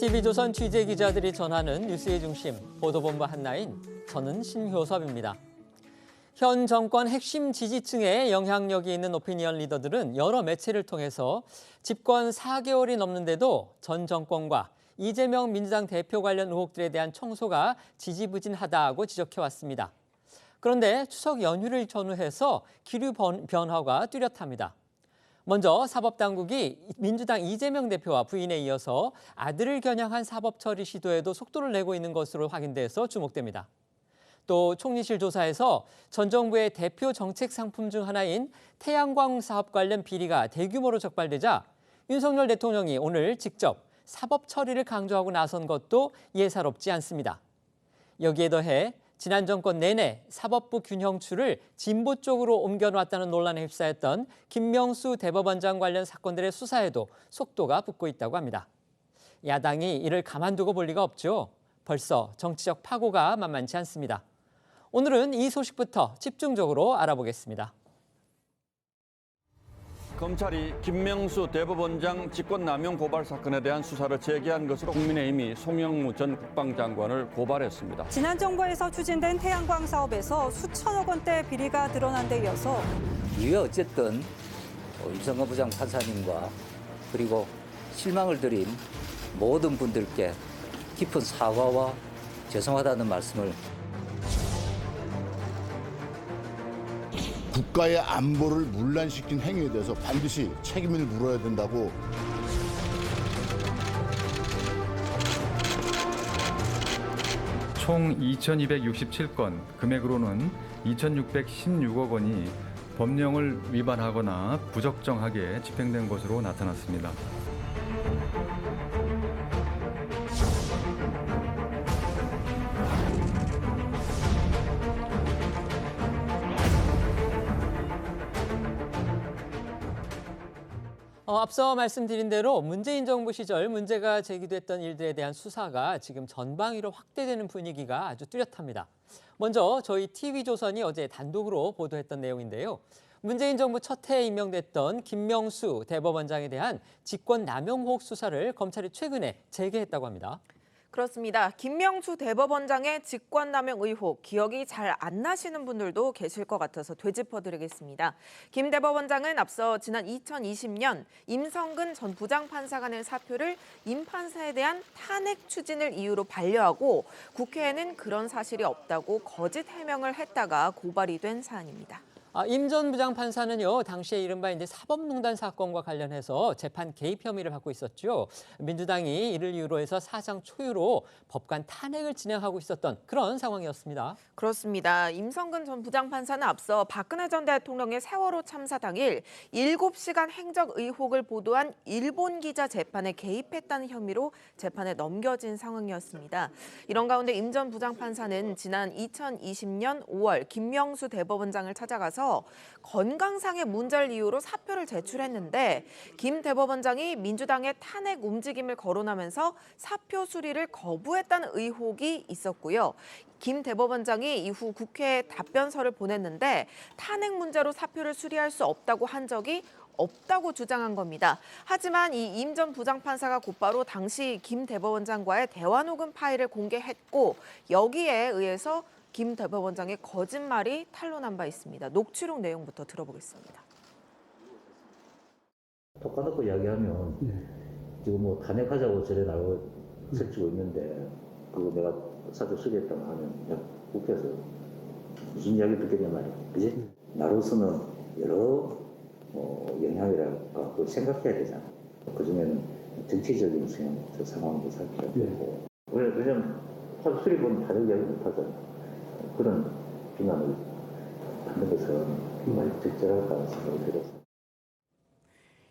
TV조선 취재기자들이 전하는 뉴스의 중심, 보도본부 한나인, 저는 신효섭입니다. 현 정권 핵심 지지층에 영향력이 있는 오피니언 리더들은 여러 매체를 통해서 집권 4개월이 넘는데도 전 정권과 이재명 민주당 대표 관련 의혹들에 대한 청소가 지지부진하다고 지적해왔습니다. 그런데 추석 연휴를 전후해서 기류 변화가 뚜렷합니다. 먼저 사법당국이 민주당 이재명 대표와 부인에 이어서 아들을 겨냥한 사법 처리 시도에도 속도를 내고 있는 것으로 확인돼서 주목됩니다. 또 총리실 조사에서 전 정부의 대표 정책 상품 중 하나인 태양광 사업 관련 비리가 대규모로 적발되자 윤석열 대통령이 오늘 직접 사법 처리를 강조하고 나선 것도 예사롭지 않습니다. 여기에 더해 지난 정권 내내 사법부 균형추를 진보 쪽으로 옮겨놨다는 논란에 휩싸였던 김명수 대법원장 관련 사건들의 수사에도 속도가 붙고 있다고 합니다. 야당이 이를 가만두고 볼 리가 없죠. 벌써 정치적 파고가 만만치 않습니다. 오늘은 이 소식부터 집중적으로 알아보겠습니다. 검찰이 김명수 대법원장 직권남용 고발 사건에 대한 수사를 재개한 것으로 국민의힘이 송영무 전 국방장관을 고발했습니다. 지난 정부에서 추진된 태양광 사업에서 수천억 원대 비리가 드러난 데 이어서 이게 어쨌든 임성근 부장판사님과 그리고 실망을 드린 모든 분들께 깊은 사과와 죄송하다는 말씀을 국가의 안보를 문란시킨 행위에 대해서 반드시 책임을 물어야 된다고. 총 2,267건, 금액으로는 2,616억 원이 법령을 위반하거나 부적정하게 집행된 것으로 나타났습니다. 앞서 말씀드린 대로 문재인 정부 시절 문제가 제기됐던 일들에 대한 수사가 지금 전방위로 확대되는 분위기가 아주 뚜렷합니다. 먼저 저희 TV조선이 어제 단독으로 보도했던 내용인데요. 문재인 정부 첫 해에 임명됐던 김명수 대법원장에 대한 직권남용 의혹 수사를 검찰이 최근에 재개했다고 합니다. 그렇습니다. 김명수 대법원장의 직권남용 의혹, 기억이 잘 안 나시는 분들도 계실 것 같아서 되짚어드리겠습니다. 김 대법원장은 앞서 지난 2020년 임성근 전 부장판사가 낸 사표를 임 판사에 대한 탄핵 추진을 이유로 반려하고 국회에는 그런 사실이 없다고 거짓 해명을 했다가 고발이 된 사안입니다. 임 전 부장판사는요, 당시에 이른바 이제 사법농단 사건과 관련해서 재판 개입 혐의를 받고 있었죠. 민주당이 이를 이유로 해서 사상 초유로 법관 탄핵을 진행하고 있었던 그런 상황이었습니다. 그렇습니다. 임성근 전 부장판사는 앞서 박근혜 전 대통령의 세월호 참사 당일 7시간 행적 의혹을 보도한 일본 기자 재판에 개입했다는 혐의로 재판에 넘겨진 상황이었습니다. 이런 가운데 임 전 부장판사는 지난 2020년 5월 김명수 대법원장을 찾아가서 건강상의 문제를 이유로 사표를 제출했는데 김 대법원장이 민주당의 탄핵 움직임을 거론하면서 사표 수리를 거부했다는 의혹이 있었고요. 김 대법원장이 이후 국회에 답변서를 보냈는데 탄핵 문제로 사표를 수리할 수 없다고 한 적이 없다고 주장한 겁니다. 하지만 이 임 전 부장판사가 곧바로 당시 김 대법원장과의 대화 녹음 파일을 공개했고 여기에 의해서 김 대법원장의 거짓말이 탄로난 바 있습니다. 녹취록 내용부터 들어보겠습니다. 톡 까놓고 이야기하면 지금 뭐 탄핵하자고 저래 나오고 설치고 있는데 그거 내가 사표 수리했다고 하면 야, 국회에서 무슨 이야기 듣겠냐 말이야. 그지? 나로서는 여러 영향이라고 그걸 생각해야 되잖아. 그중에는 정치적인 저 상황도 살펴야 되고. 왜냐면 사표 수리본 탄핵 이야기 못하잖아. 그런 비난을 받는 것은 정말 적절할까 생각이 들었습니다.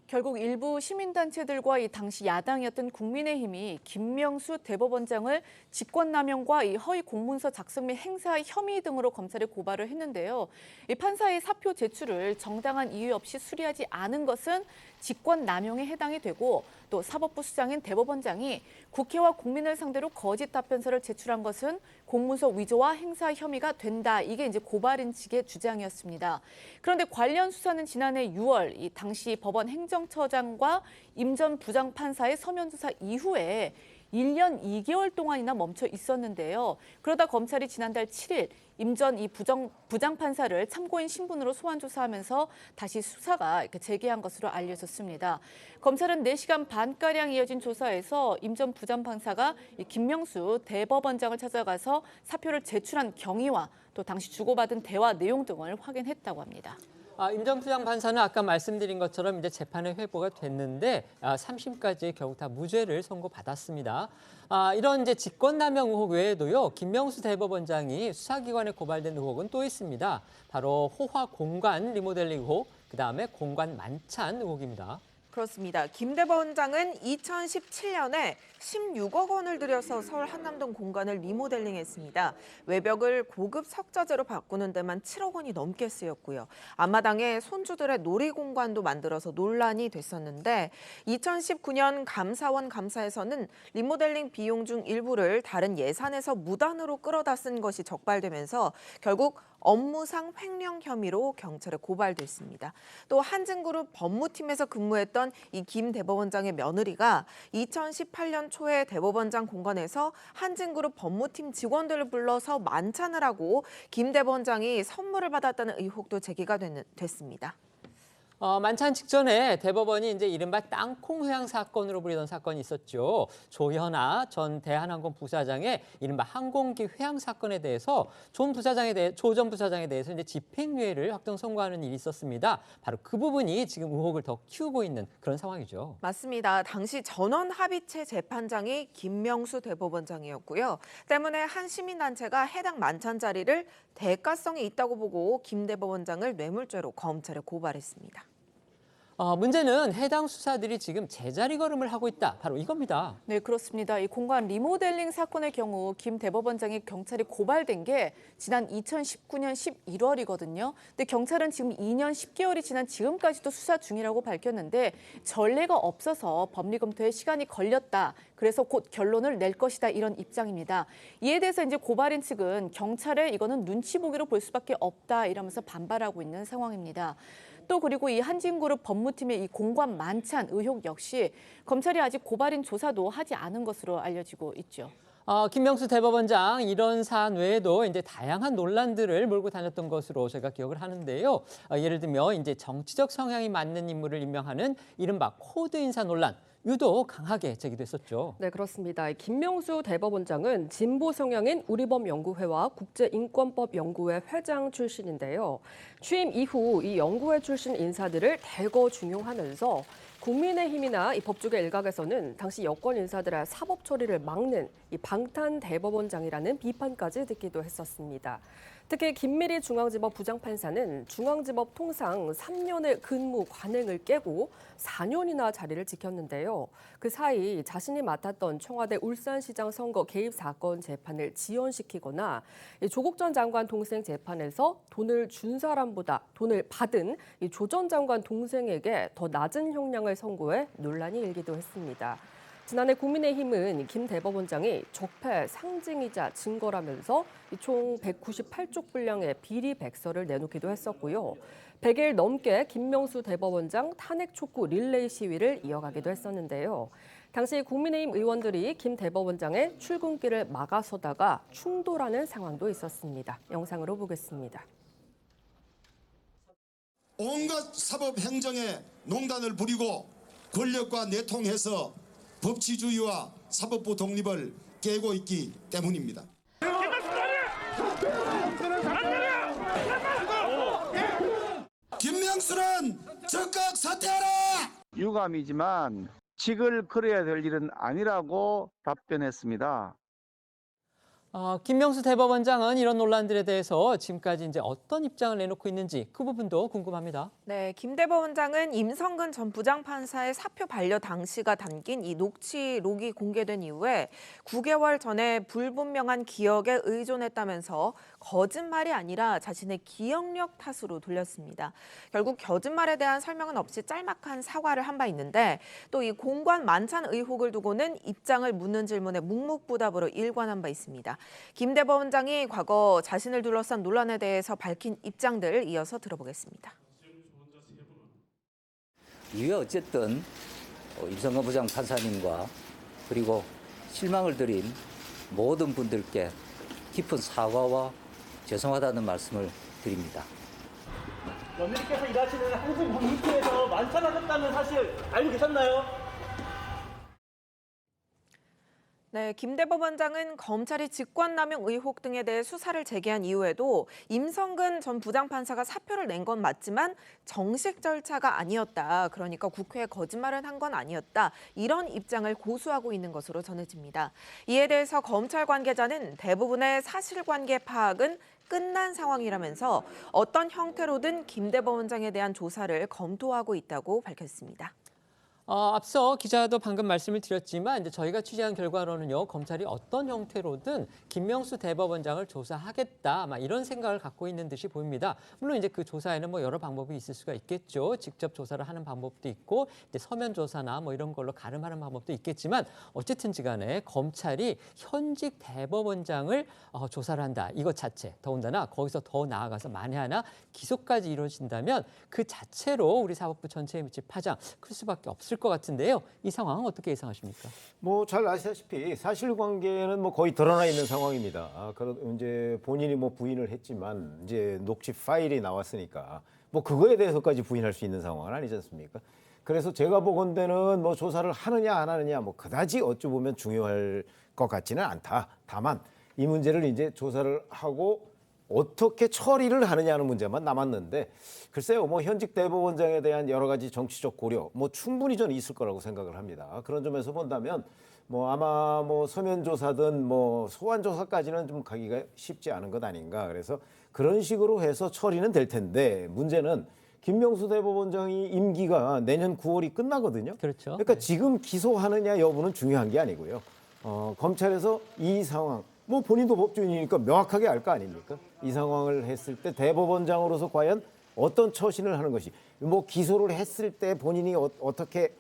결국 일부 시민단체들과 이 당시 야당이었던 국민의힘이 김명수 대법원장을 직권남용과 이 허위 공문서 작성 및 행사 혐의 등으로 검찰에 고발을 했는데요. 이 판사의 사표 제출을 정당한 이유 없이 수리하지 않은 것은 직권남용에 해당이 되고 또 사법부 수장인 대법원장이 국회와 국민을 상대로 거짓 답변서를 제출한 것은 공문서 위조와 행사 혐의가 된다. 이게 이제 고발인 측의 주장이었습니다. 그런데 관련 수사는 지난해 6월 이 당시 법원 행정처장과 임 전 부장판사의 서면 조사 이후에 1년 2개월 동안이나 멈춰 있었는데요. 그러다 검찰이 지난달 7일 임 전 이 부장판사를 참고인 신분으로 소환 조사하면서 다시 수사가 이렇게 재개한 것으로 알려졌습니다. 검찰은 4시간 반가량 이어진 조사에서 임 전 부장판사가 이 김명수 대법원장을 찾아가서 사표를 제출한 경위와 또 당시 주고받은 대화 내용 등을 확인했다고 합니다. 임 전 부장판사는 아까 말씀드린 것처럼 이제 재판에 회부가 됐는데 3심까지 결국 다 무죄를 선고받았습니다. 이런 이제 직권남용 의혹 외에도요, 김명수 대법원장이 수사기관에 고발된 의혹은 또 있습니다. 바로 호화 공간 리모델링 의혹, 그다음에 공간 만찬 의혹입니다. 그렇습니다. 김 대법원장은 2017년에 16억 원을 들여서 서울 한남동 공간을 리모델링했습니다. 외벽을 고급 석자재로 바꾸는 데만 7억 원이 넘게 쓰였고요. 앞마당에 손주들의 놀이 공간도 만들어서 논란이 됐었는데 2019년 감사원 감사에서는 리모델링 비용 중 일부를 다른 예산에서 무단으로 끌어다 쓴 것이 적발되면서 결국 업무상 횡령 혐의로 경찰에 고발됐습니다. 또 한진그룹 법무팀에서 근무했던 이 김 대법원장의 며느리가 2018년 초에 대법원장 공간에서 한진그룹 법무팀 직원들을 불러서 만찬을 하고 김 대법원장이 선물을 받았다는 의혹도 제기가 됐습니다. 만찬 직전에 대법원이 이제 이른바 땅콩 회항 사건으로 불리던 사건이 있었죠. 조현아 전 대한항공 부사장의 이른바 항공기 회항 사건에 대해서 조 전 부사장에 대해서 이제 집행유예를 확정 선고하는 일이 있었습니다. 바로 그 부분이 지금 의혹을 더 키우고 있는 그런 상황이죠. 맞습니다. 당시 전원 합의체 재판장이 김명수 대법원장이었고요. 때문에 한 시민단체가 해당 만찬 자리를 대가성이 있다고 보고 김 대법원장을 뇌물죄로 검찰에 고발했습니다. 문제는 해당 수사들이 지금 제자리 걸음을 하고 있다. 바로 이겁니다. 네, 그렇습니다. 이 공간 리모델링 사건의 경우 김 대법원장이 경찰에 고발된 게 지난 2019년 11월이거든요. 근데 경찰은 지금 2년 10개월이 지난 지금까지도 수사 중이라고 밝혔는데 전례가 없어서 법리 검토에 시간이 걸렸다. 그래서 곧 결론을 낼 것이다. 이런 입장입니다. 이에 대해서 이제 고발인 측은 경찰에 이거는 눈치 보기로 볼 수밖에 없다. 이러면서 반발하고 있는 상황입니다. 또 그리고 이 한진그룹 법무팀의 이 공관 만찬 의혹 역시 검찰이 아직 고발인 조사도 하지 않은 것으로 알려지고 있죠. 김명수 대법원장 이런 사안 외에도 이제 다양한 논란들을 몰고 다녔던 것으로 제가 기억을 하는데요. 예를 들면 이제 정치적 성향이 맞는 인물을 임명하는 이른바 코드 인사 논란. 유독 강하게 제기됐었죠. 네, 그렇습니다. 김명수 대법원장은 진보 성향인 우리법연구회와 국제인권법연구회 회장 출신인데요. 취임 이후 이 연구회 출신 인사들을 대거 중용하면서 국민의힘이나 이 법조계 일각에서는 당시 여권 인사들의 사법 처리를 막는 이 방탄 대법원장이라는 비판까지 듣기도 했었습니다. 특히 김미리 중앙지법 부장판사는 중앙지법 통상 3년의 근무 관행을 깨고 4년이나 자리를 지켰는데요. 그 사이 자신이 맡았던 청와대 울산시장 선거 개입 사건 재판을 지연시키거나 조국 전 장관 동생 재판에서 돈을 준 사람보다 돈을 받은 조 전 장관 동생에게 더 낮은 형량을 선고해 논란이 일기도 했습니다. 지난해 국민의힘은 김 대법원장이 적폐 상징이자 증거라면서 총 198쪽 분량의 비리 백서를 내놓기도 했었고요. 100일 넘게 김명수 대법원장 탄핵 촉구 릴레이 시위를 이어가기도 했었는데요. 당시 국민의힘 의원들이 김 대법원장의 출근길을 막아서다가 충돌하는 상황도 있었습니다. 영상으로 보겠습니다. 온갖 사법 행정에 농단을 부리고 권력과 내통해서 법치주의와 사법부 독립을 깨고 있기 때문입니다. 김명수는 즉각 사퇴하라! 유감이지만 직을 걸어야 될 일은 아니라고 답변했습니다. 김명수 대법원장은 이런 논란들에 대해서 지금까지 이제 어떤 입장을 내놓고 있는지 그 부분도 궁금합니다. 네, 김 대법원장은 임성근 전 부장판사의 사표 반려 당시가 담긴 이 녹취록이 공개된 이후에 9개월 전에 불분명한 기억에 의존했다면서 거짓말이 아니라 자신의 기억력 탓으로 돌렸습니다. 결국 거짓말에 대한 설명은 없이 짤막한 사과를 한 바 있는데 또 이 공관 만찬 의혹을 두고는 입장을 묻는 질문에 묵묵부답으로 일관한 바 있습니다. 김 대법원장이 과거 자신을 둘러싼 논란에 대해서 밝힌 입장들 이어서 들어보겠습니다. 이게 어쨌든 임성근 부장판사님과 그리고 실망을 드린 모든 분들께 깊은 사과와 죄송하다는 말씀을 드립니다. 며느리께서 일하시는 한국 문무팀에서 만찬하셨다는 사실 알고 계셨나요? 네, 김 대법원장은 검찰이 직권남용 의혹 등에 대해 수사를 제기한 이후에도 임성근 전 부장판사가 사표를 낸 건 맞지만 정식 절차가 아니었다. 그러니까 국회에 거짓말을 한 건 아니었다. 이런 입장을 고수하고 있는 것으로 전해집니다. 이에 대해서 검찰 관계자는 대부분의 사실관계 파악은 끝난 상황이라면서 어떤 형태로든 김 대법원장에 대한 조사를 검토하고 있다고 밝혔습니다. 앞서 기자도 방금 말씀을 드렸지만 이제 저희가 취재한 결과로는요, 검찰이 어떤 형태로든 김명수 대법원장을 조사하겠다, 이런 생각을 갖고 있는 듯이 보입니다. 물론 이제 그 조사에는 여러 방법이 있을 수가 있겠죠. 직접 조사를 하는 방법도 있고, 이제 서면 조사나 이런 걸로 가름하는 방법도 있겠지만, 어쨌든지 간에 검찰이 현직 대법원장을 조사를 한다. 이것 자체, 더군다나 거기서 더 나아가서 만에 하나 기소까지 이루어진다면 그 자체로 우리 사법부 전체에 미칠 파장 클 수밖에 없을 것 같은데요. 이 상황은 어떻게 예상하십니까? 잘 아시다시피 사실관계는 거의 드러나 있는 상황입니다. 이제 본인이 부인을 했지만 이제 녹취 파일이 나왔으니까 그거에 대해서까지 부인할 수 있는 상황은 아니지 않습니까? 그래서 제가 보건대는 조사를 하느냐 안 하느냐 그다지 어찌 보면 중요할 것 같지는 않다. 다만 이 문제를 이제 조사를 하고 어떻게 처리를 하느냐는 문제만 남았는데, 글쎄요, 현직 대법원장에 대한 여러 가지 정치적 고려 충분히 저는 있을 거라고 생각을 합니다. 그런 점에서 본다면 아마 서면 조사든 소환 조사까지는 좀 가기가 쉽지 않은 것 아닌가. 그래서 그런 식으로 해서 처리는 될 텐데, 문제는 김명수 대법원장이 임기가 내년 9월이 끝나거든요. 그렇죠. 그러니까 지금 기소하느냐 여부는 중요한 게 아니고요. 검찰에서 이 상황, 본인도 법조인이니까 명확하게 알 거 아닙니까? 이 상황을 했을 때 대법원장으로서 과연 어떤 처신을 하는 것이, 기소를 했을 때 본인이 어떻게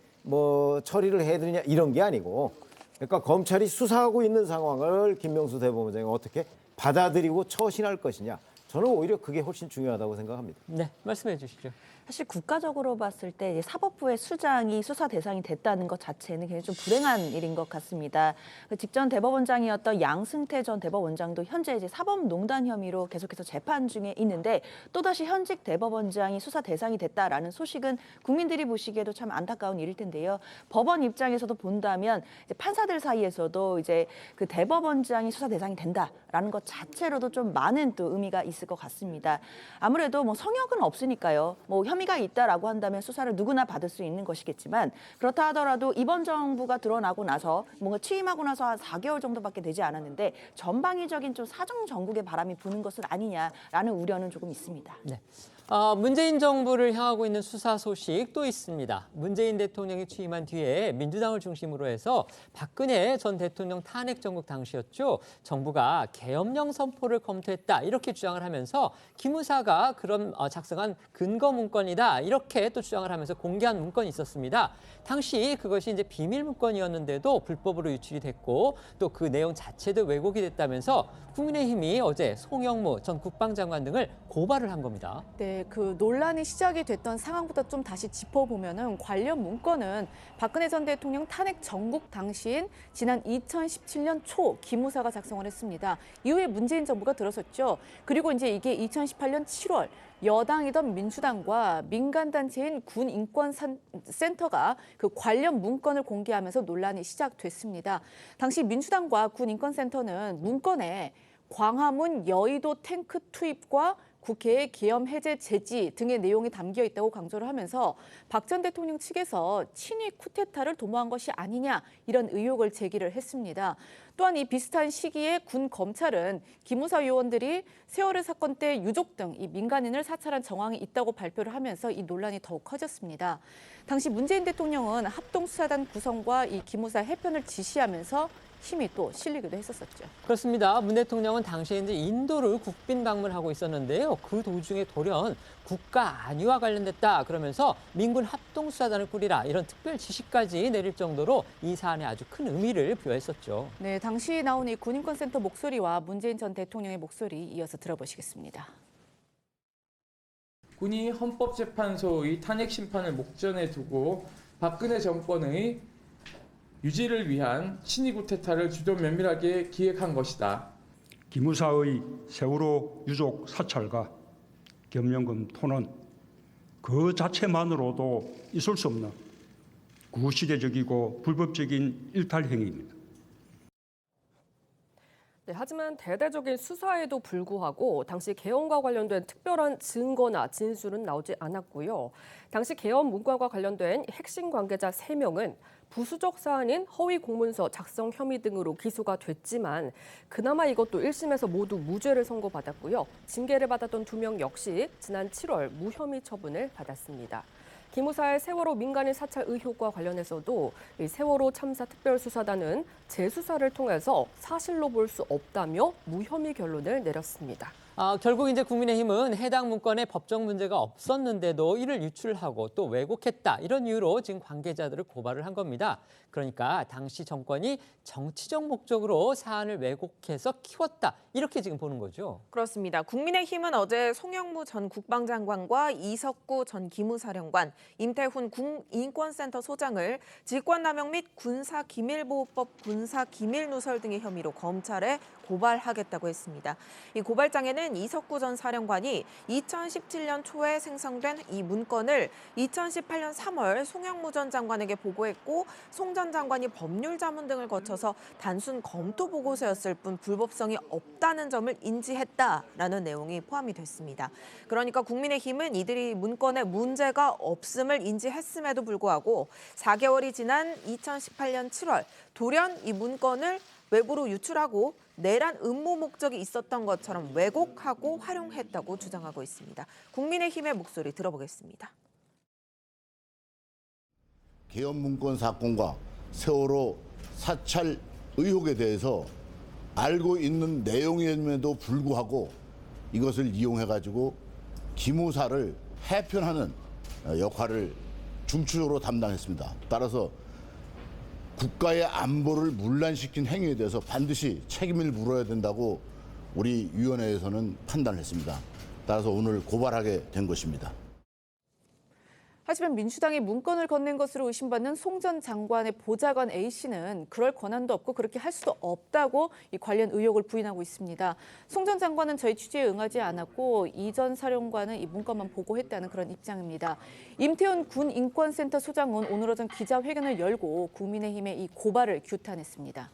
처리를 해야 되느냐 이런 게 아니고, 그러니까 검찰이 수사하고 있는 상황을 김명수 대법원장이 어떻게 받아들이고 처신할 것이냐, 저는 오히려 그게 훨씬 중요하다고 생각합니다. 네, 말씀해 주시죠. 사실 국가적으로 봤을 때 사법부의 수장이 수사 대상이 됐다는 것 자체는 굉장히 좀 불행한 일인 것 같습니다. 직전 대법원장이었던 양승태 전 대법원장도 현재 이제 사법농단 혐의로 계속해서 재판 중에 있는데, 또다시 현직 대법원장이 수사 대상이 됐다라는 소식은 국민들이 보시기에도 참 안타까운 일일 텐데요. 법원 입장에서도 본다면 이제 판사들 사이에서도 이제 그 대법원장이 수사 대상이 된다라는 것 자체로도 좀 많은 또 의미가 있을 것 같습니다. 아무래도 성역은 없으니까요. 혐의가 있다라고 한다면 수사를 누구나 받을 수 있는 것이겠지만, 그렇다 하더라도 이번 정부가 드러나고 나서 뭔가 취임하고 나서 한 4개월 정도밖에 되지 않았는데 전방위적인 좀 사정 정국의 바람이 부는 것은 아니냐라는 우려는 조금 있습니다. 네. 문재인 정부를 향하고 있는 수사 소식 또 있습니다. 문재인 대통령이 취임한 뒤에 민주당을 중심으로 해서 박근혜 전 대통령 탄핵 정국 당시였죠. 정부가 계엄령 선포를 검토했다 이렇게 주장을 하면서 기무사가 그런 작성한 근거 문건이다 이렇게 또 주장을 하면서 공개한 문건이 있었습니다. 당시 그것이 이제 비밀 문건이었는데도 불법으로 유출이 됐고 또 그 내용 자체도 왜곡이 됐다면서 국민의힘이 어제 송영무 전 국방장관 등을 고발을 한 겁니다. 네, 그 논란이 시작이 됐던 상황부터 좀 다시 짚어보면은 관련 문건은 박근혜 전 대통령 탄핵 전국 당시인 지난 2017년 초 기무사가 작성을 했습니다. 이후에 문재인 정부가 들어섰죠. 그리고 이제 이게 2018년 7월 여당이던 민주당과 민간단체인 군인권센터가 그 관련 문건을 공개하면서 논란이 시작됐습니다. 당시 민주당과 군인권센터는 문건에 광화문 여의도 탱크 투입과 국회의 계엄 해제 제지 등의 내용이 담겨 있다고 강조를 하면서 박 전 대통령 측에서 친위 쿠데타를 도모한 것이 아니냐 이런 의혹을 제기를 했습니다. 또한 이 비슷한 시기에 군 검찰은 기무사 요원들이 세월호 사건 때 유족 등 이 민간인을 사찰한 정황이 있다고 발표를 하면서 이 논란이 더욱 커졌습니다. 당시 문재인 대통령은 합동수사단 구성과 이 기무사 해편을 지시하면서 힘이 또 실리기도 했었었죠. 그렇습니다. 문 대통령은 당시에 이제 인도를 국빈 방문하고 있었는데요. 그 도중에 돌연 국가 안위와 관련됐다 그러면서 민군 합동수사단을 꾸리라 이런 특별 지시까지 내릴 정도로 이 사안에 아주 큰 의미를 부여했었죠. 네, 당시 나온 이 군인권센터 목소리와 문재인 전 대통령의 목소리 이어서 들어보시겠습니다. 군이 헌법재판소의 탄핵 심판을 목전에 두고 박근혜 정권의 유지를 위한 친위 쿠데타를 주도 면밀하게 기획한 것이다. 기무사의 세월호 유족 사찰과 겸연금 토는 그 자체만으로도 있을 수 없는 구시대적이고 불법적인 일탈 행위입니다. 네, 하지만 대대적인 수사에도 불구하고 당시 개헌과 관련된 특별한 증거나 진술은 나오지 않았고요. 당시 개헌 문건과 관련된 핵심 관계자 3명은 부수적 사안인 허위 공문서 작성 혐의 등으로 기소가 됐지만 그나마 이것도 1심에서 모두 무죄를 선고받았고요. 징계를 받았던 2명 역시 지난 7월 무혐의 처분을 받았습니다. 기무사의 세월호 민간인 사찰 의혹과 관련해서도 이 세월호 참사 특별수사단은 재수사를 통해서 사실로 볼 수 없다며 무혐의 결론을 내렸습니다. 결국 이제 국민의힘은 해당 문건에 법적 문제가 없었는데도 이를 유출하고 또 왜곡했다 이런 이유로 지금 관계자들을 고발을 한 겁니다. 그러니까 당시 정권이 정치적 목적으로 사안을 왜곡해서 키웠다 이렇게 지금 보는 거죠. 그렇습니다. 국민의힘은 어제 송영무 전 국방장관과 이석구 전 기무사령관, 임태훈 군인권센터 소장을 직권남용 및 군사기밀보호법 군사기밀누설 등의 혐의로 검찰에 고발하겠다고 했습니다. 이 고발장에는 이석구 전 사령관이 2017년 초에 생성된 이 문건을 2018년 3월 송영무 전 장관에게 보고했고 송 전 장관이 법률 자문 등을 거쳐서 단순 검토 보고서였을 뿐 불법성이 없다는 점을 인지했다라는 내용이 포함이 됐습니다. 그러니까 국민의힘은 이들이 문건에 문제가 없음을 인지했음에도 불구하고 4개월이 지난 2018년 7월 돌연 이 문건을 외부로 유출하고 내란 음모 목적이 있었던 것처럼 왜곡하고 활용했다고 주장하고 있습니다. 국민의힘의 목소리 들어보겠습니다. 개헌 문건 사건과 세월호 사찰 의혹에 대해서 알고 있는 내용임에도 불구하고 이것을 이용해가지고 기무사를 해편하는 역할을 중추적으로 담당했습니다. 따라서 국가의 안보를 문란시킨 행위에 대해서 반드시 책임을 물어야 된다고 우리 위원회에서는 판단을 했습니다. 따라서 오늘 고발하게 된 것입니다. 하지만 민주당이 문건을 건넨 것으로 의심받는 송 전 장관의 보좌관 A씨는 그럴 권한도 없고 그렇게 할 수도 없다고 이 관련 의혹을 부인하고 있습니다. 송 전 장관은 저희 취재에 응하지 않았고 이 전 사령관은 이 문건만 보고했다는 그런 입장입니다. 임태훈 군인권센터 소장은 오늘 오전 기자회견을 열고 국민의힘의 이 고발을 규탄했습니다.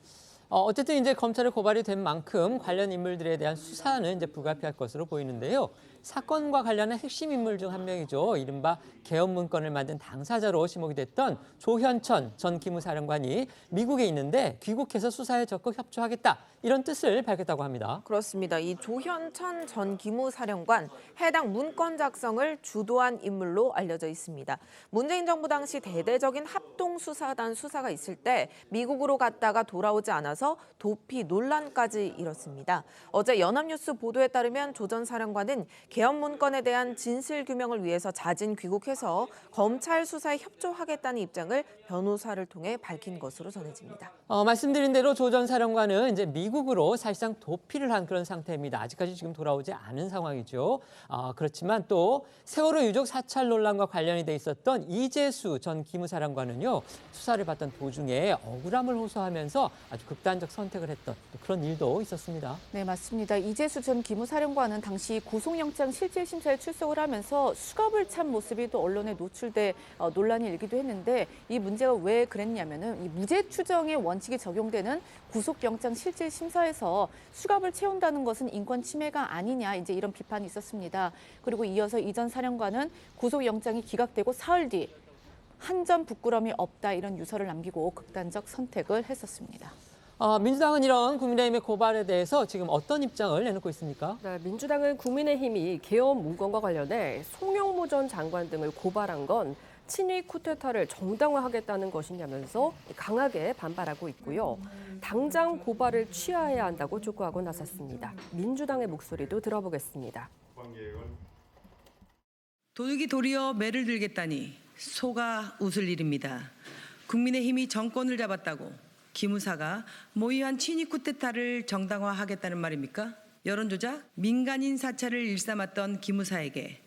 어쨌든 이제 검찰에 고발이 된 만큼 관련 인물들에 대한 수사는 이제 불가피할 것으로 보이는데요. 사건과 관련한 핵심 인물 중 한 명이죠. 이른바 개헌 문건을 만든 당사자로 지목이 됐던 조현천 전 기무사령관이 미국에 있는데 귀국해서 수사에 적극 협조하겠다 이런 뜻을 밝혔다고 합니다. 그렇습니다. 이 조현천 전 기무사령관 해당 문건 작성을 주도한 인물로 알려져 있습니다. 문재인 정부 당시 대대적인 합동수사단 수사가 있을 때 미국으로 갔다가 돌아오지 않아서 도피 논란까지 일었습니다. 어제 연합뉴스 보도에 따르면 조 전 사령관은 개헌 문건에 대한 진실 규명을 위해서 자진 귀국해서 검찰 수사에 협조하겠다는 입장을 변호사를 통해 밝힌 것으로 전해집니다. 말씀드린 대로 조 전 사령관은 이제 미국으로 사실상 도피를 한 그런 상태입니다. 아직까지 지금 돌아오지 않은 상황이죠. 그렇지만 또 세월호 유족 사찰 논란과 관련이 돼 있었던 이재수 전 기무사령관은요. 수사를 받던 도중에 억울함을 호소하면서 아주 극단적 선택을 했던 또 그런 일도 있었습니다. 네, 맞습니다. 이재수 전 기무사령관은 당시 구속영장 실질심사에 출석을 하면서 수갑을 찬 모습이 또 언론에 노출돼 논란이 일기도 했는데 이 문제가 왜 그랬냐면은 이 무죄 추정의 원칙이 적용되는 구속영장 실질심사에서 수갑을 채운다는 것은 인권 침해가 아니냐 이제 이런 비판이 있었습니다. 그리고 이어서 이 전 사령관은 구속영장이 기각되고 사흘 뒤 한 점 부끄럼이 없다 이런 유서를 남기고 극단적 선택을 했었습니다. 민주당은 이런 국민의힘의 고발에 대해서 지금 어떤 입장을 내놓고 있습니까? 네, 민주당은 국민의힘이 개헌 문건과 관련해 송영무 전 장관 등을 고발한 건 친위 쿠데타를 정당화하겠다는 것이냐면서 강하게 반발하고 있고요. 당장 고발을 취하해야 한다고 촉구하고 나섰습니다. 민주당의 목소리도 들어보겠습니다. 도둑이 도리어 매를 들겠다니 소가 웃을 일입니다. 국민의힘이 정권을 잡았다고 기무사가 모의한 친위 쿠데타를 정당화하겠다는 말입니까? 여론조작, 민간인 사찰을 일삼았던 기무사에게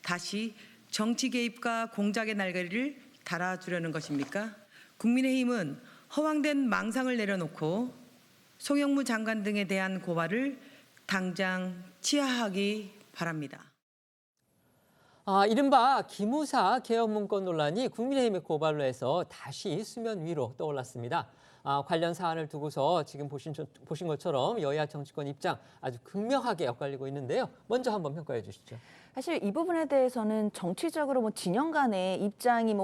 다시 정치 개입과 공작의 날개리를 달아주려는 것입니까? 국민의힘은 허황된 망상을 내려놓고 송영무 장관 등에 대한 고발을 당장 취하하기 바랍니다. 이른바 기무사 개헌 문건 논란이 국민의힘의 고발로 해서 다시 수면 위로 떠올랐습니다. 관련 사안을 두고서 지금 보신 것처럼 여야 정치권 입장 아주 극명하게 엇갈리고 있는데요. 먼저 한번 평가해 주시죠. 사실 이 부분에 대해서는 정치적으로 진영 간의 입장이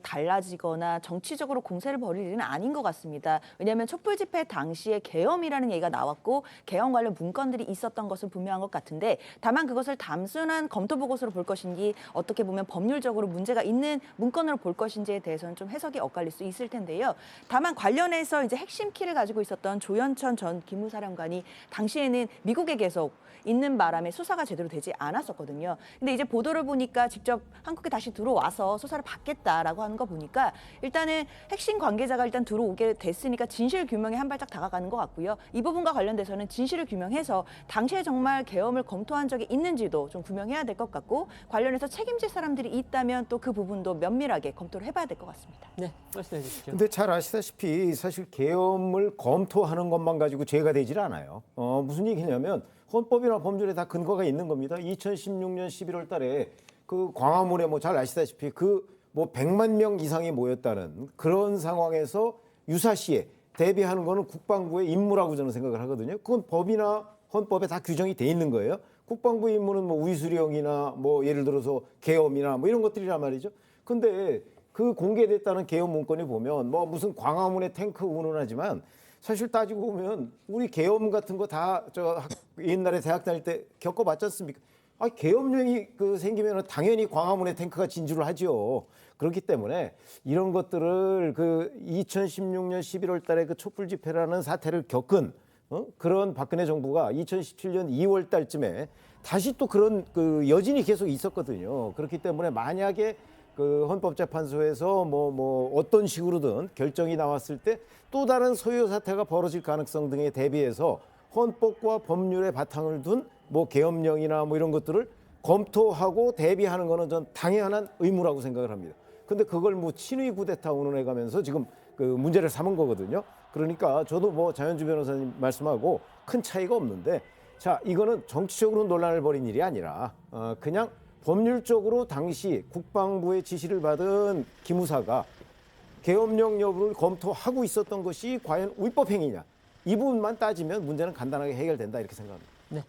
달라지거나 정치적으로 공세를 벌일 일은 아닌 것 같습니다. 왜냐하면 촛불 집회 당시에 계엄이라는 얘기가 나왔고 계엄 관련 문건들이 있었던 것은 분명한 것 같은데 다만 그것을 단순한 검토 보고서로 볼 것인지 어떻게 보면 법률적으로 문제가 있는 문건으로 볼 것인지에 대해서는 좀 해석이 엇갈릴 수 있을 텐데요. 다만 관련해서 이제 핵심 키를 가지고 있었던 조현천 전 기무사령관이 당시에는 미국에 계속 있는 바람에 수사가 제대로 되지 않았었거든요. 근데 이제 보도를 보니까 직접 한국에 다시 들어와서 수사를 받겠다라고 하는 거 보니까 일단은 핵심 관계자가 일단 들어오게 됐으니까 진실 규명에 한 발짝 다가가는 것 같고요. 이 부분과 관련돼서는 진실을 규명해서 당시에 정말 계엄을 검토한 적이 있는지도 좀 규명해야 될 것 같고 관련해서 책임질 사람들이 있다면 또 그 부분도 면밀하게 검토를 해봐야 될 것 같습니다. 네, 말씀해 주시죠. 근데 잘 아시다시피 사실 계엄을 검토하는 것만 가지고 죄가 되질 않아요. 무슨 얘기냐면 헌법이나 법률에 다 근거가 있는 겁니다. 2016년 11월 달에 그 광화문에 잘 아시다시피 100만 명 이상이 모였다는 그런 상황에서 유사시에 대비하는 거는 국방부의 임무라고 저는 생각을 하거든요. 그건 법이나 헌법에 다 규정이 돼 있는 거예요. 국방부 임무는 우이수령이나 예를 들어서 계엄이나 이런 것들이란 말이죠. 근데 그 공개됐다는 계엄 문건이 보면 무슨 광화문에 탱크 운운하지만 사실 따지고 보면 우리 계엄 같은 거 다 옛날에 대학 다닐 때 겪어봤지 않습니까? 계엄령이 생기면 당연히 광화문에 탱크가 진주를 하죠. 그렇기 때문에 이런 것들을 2016년 11월 달에 촛불 집회라는 사태를 겪은 그런 박근혜 정부가 2017년 2월 달쯤에 다시 또 그런 여진이 계속 있었거든요. 그렇기 때문에 만약에 헌법재판소에서 어떤 식으로든 결정이 나왔을 때 또 다른 소요 사태가 벌어질 가능성 등에 대비해서 헌법과 법률의 바탕을 둔 계엄령이나 이런 것들을 검토하고 대비하는 거는 전 당연한 의무라고 생각을 합니다. 근데 그걸 친위 쿠데타 운운해 가면서 지금 문제를 삼은 거거든요. 그러니까 저도 장현주 변호사님 말씀하고 큰 차이가 없는데 자, 이거는 정치적으로 논란을 벌인 일이 아니라 그냥 법률적으로 당시 국방부의 지시를 받은 기무사가 계엄령 여부를 검토하고 있었던 것이 과연 위법 행위냐. 이 부분만 따지면 문제는 간단하게 해결된다 이렇게 생각합니다. 네.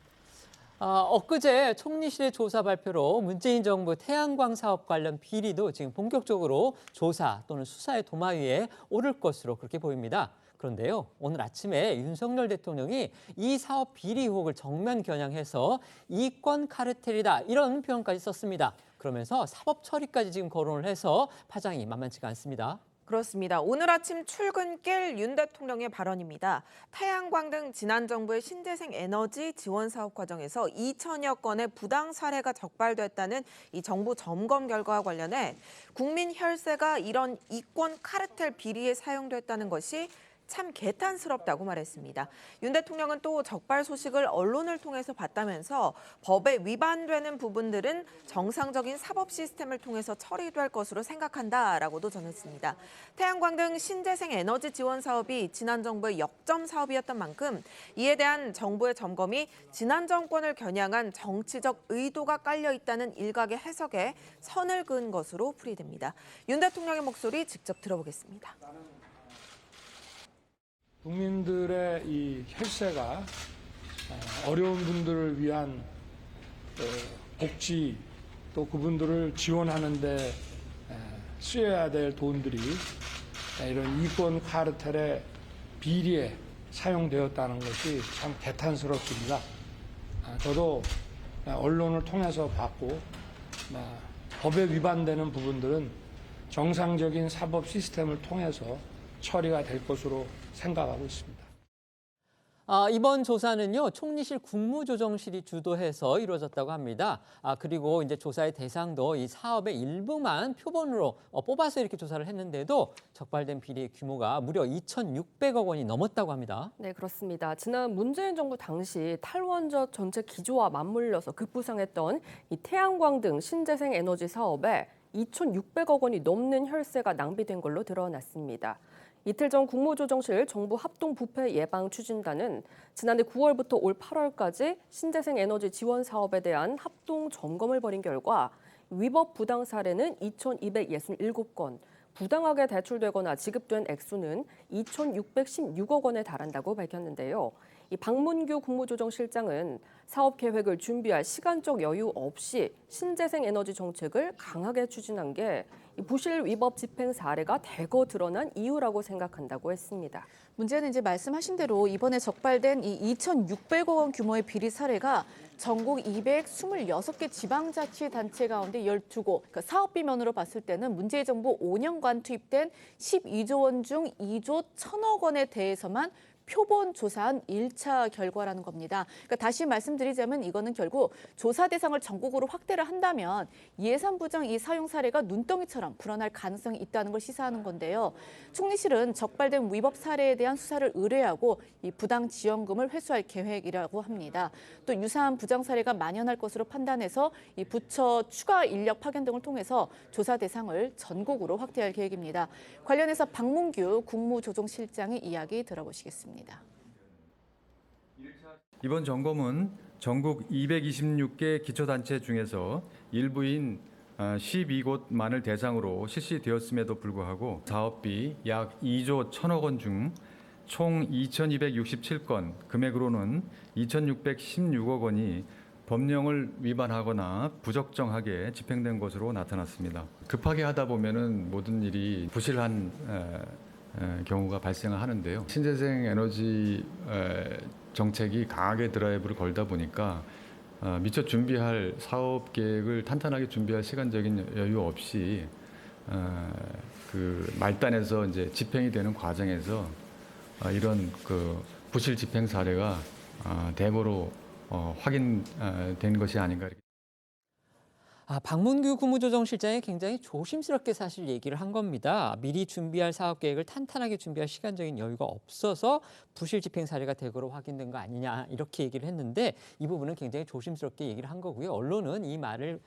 엊그제 총리실의 조사 발표로 문재인 정부 태양광 사업 관련 비리도 지금 본격적으로 조사 또는 수사의 도마 위에 오를 것으로 그렇게 보입니다. 그런데요, 오늘 아침에 윤석열 대통령이 이 사업 비리 의혹을 정면 겨냥해서 이권 카르텔이다 이런 표현까지 썼습니다. 그러면서 사법 처리까지 지금 거론을 해서 파장이 만만치가 않습니다. 그렇습니다. 오늘 아침 출근길 윤 대통령의 발언입니다. 태양광 등 지난 정부의 신재생 에너지 지원 사업 과정에서 2천여 건의 부당 사례가 적발됐다는 이 정부 점검 결과와 관련해 국민 혈세가 이런 이권 카르텔 비리에 사용됐다는 것이 참 개탄스럽다고 말했습니다. 윤 대통령은 또 적발 소식을 언론을 통해서 봤다면서 법에 위반되는 부분들은 정상적인 사법 시스템을 통해서 처리될 것으로 생각한다라고도 전했습니다. 태양광 등 신재생 에너지 지원 사업이 지난 정부의 역점 사업이었던 만큼 이에 대한 정부의 점검이 지난 정권을 겨냥한 정치적 의도가 깔려 있다는 일각의 해석에 선을 그은 것으로 풀이됩니다. 윤 대통령의 목소리 직접 들어보겠습니다. 국민들의 이 혈세가 어려운 분들을 위한 복지 또 그분들을 지원하는 데 쓰여야 될 돈들이 이런 이권 카르텔의 비리에 사용되었다는 것이 참 개탄스럽습니다. 저도 언론을 통해서 봤고 법에 위반되는 부분들은 정상적인 사법 시스템을 통해서 처리가 될 것으로 생각하고 있습니다. 이번 조사는요, 총리실 국무조정실이 주도해서 이루어졌다고 합니다. 그리고 이제 조사의 대상도 이 사업의 일부만 표본으로 뽑아서 이렇게 조사를 했는데도 적발된 비리의 규모가 무려 2,600억 원이 넘었다고 합니다. 네, 그렇습니다. 지난 문재인 정부 당시 탈원전 전체 기조와 맞물려서 급부상했던 이 태양광 등 신재생 에너지 사업에 2,600억 원이 넘는 혈세가 낭비된 걸로 드러났습니다. 이틀 전 국무조정실 정부 합동부패 예방 추진단은 지난해 9월부터 올 8월까지 신재생 에너지 지원 사업에 대한 합동 점검을 벌인 결과 위법 부당 사례는 2,267건, 부당하게 대출되거나 지급된 액수는 2,616억 원에 달한다고 밝혔는데요. 이 박문규 국무조정실장은 사업 계획을 준비할 시간적 여유 없이 신재생 에너지 정책을 강하게 추진한 게 부실 위법 집행 사례가 대거 드러난 이유라고 생각한다고 했습니다. 문제는 이제 말씀하신 대로 이번에 적발된 이 2,600억 원 규모의 비리 사례가 전국 226개 지방자치단체 가운데 12곳, 그러니까 사업비면으로 봤을 때는 문재인 정부 5년간 투입된 12조 원 중 2조 1,000억 원에 대해서만 표본 조사한 1차 결과라는 겁니다. 그러니까 다시 말씀드리자면 이거는 결국 조사 대상을 전국으로 확대를 한다면 예산 부정 이 사용 사례가 눈덩이처럼 불어날 가능성이 있다는 걸 시사하는 건데요. 총리실은 적발된 위법 사례에 대한 수사를 의뢰하고 이 부당 지원금을 회수할 계획이라고 합니다. 또 유사한 부정 사례가 만연할 것으로 판단해서 이 부처 추가 인력 파견 등을 통해서 조사 대상을 전국으로 확대할 계획입니다. 관련해서 박문규 국무조정실장의 이야기 들어보시겠습니다. 이번 점검은 전국 226개 기초단체 중에서 일부인 12곳만을 대상으로 실시되었음에도 불구하고 사업비 약 2조 1,000억 원 중 총 2,267건, 금액으로는 2,616억 원이 법령을 위반하거나 부적정하게 집행된 것으로 나타났습니다. 급하게 하다 보면은 모든 일이 부실한 경우가 발생하는데요. 신재생 에너지 정책이 강하게 드라이브를 걸다 보니까 미처 준비할 사업 계획을 탄탄하게 준비할 시간적인 여유 없이 그 말단에서 이제 집행이 되는 과정에서 이런 그 부실 집행 사례가 대거로 확인된 것이 아닌가. 박문규 국무조정실장이 굉장히 조심스럽게 사실 얘기를 한 겁니다. 미리 준비할 사업 계획을 탄탄하게 준비할 시간적인 여유가 없어서 부실 집행 사례가 대거로 확인된 거 아니냐 이렇게 얘기를 했는데 이 부분은 굉장히 조심스럽게 얘기를 한 거고요. 언론은 이 말을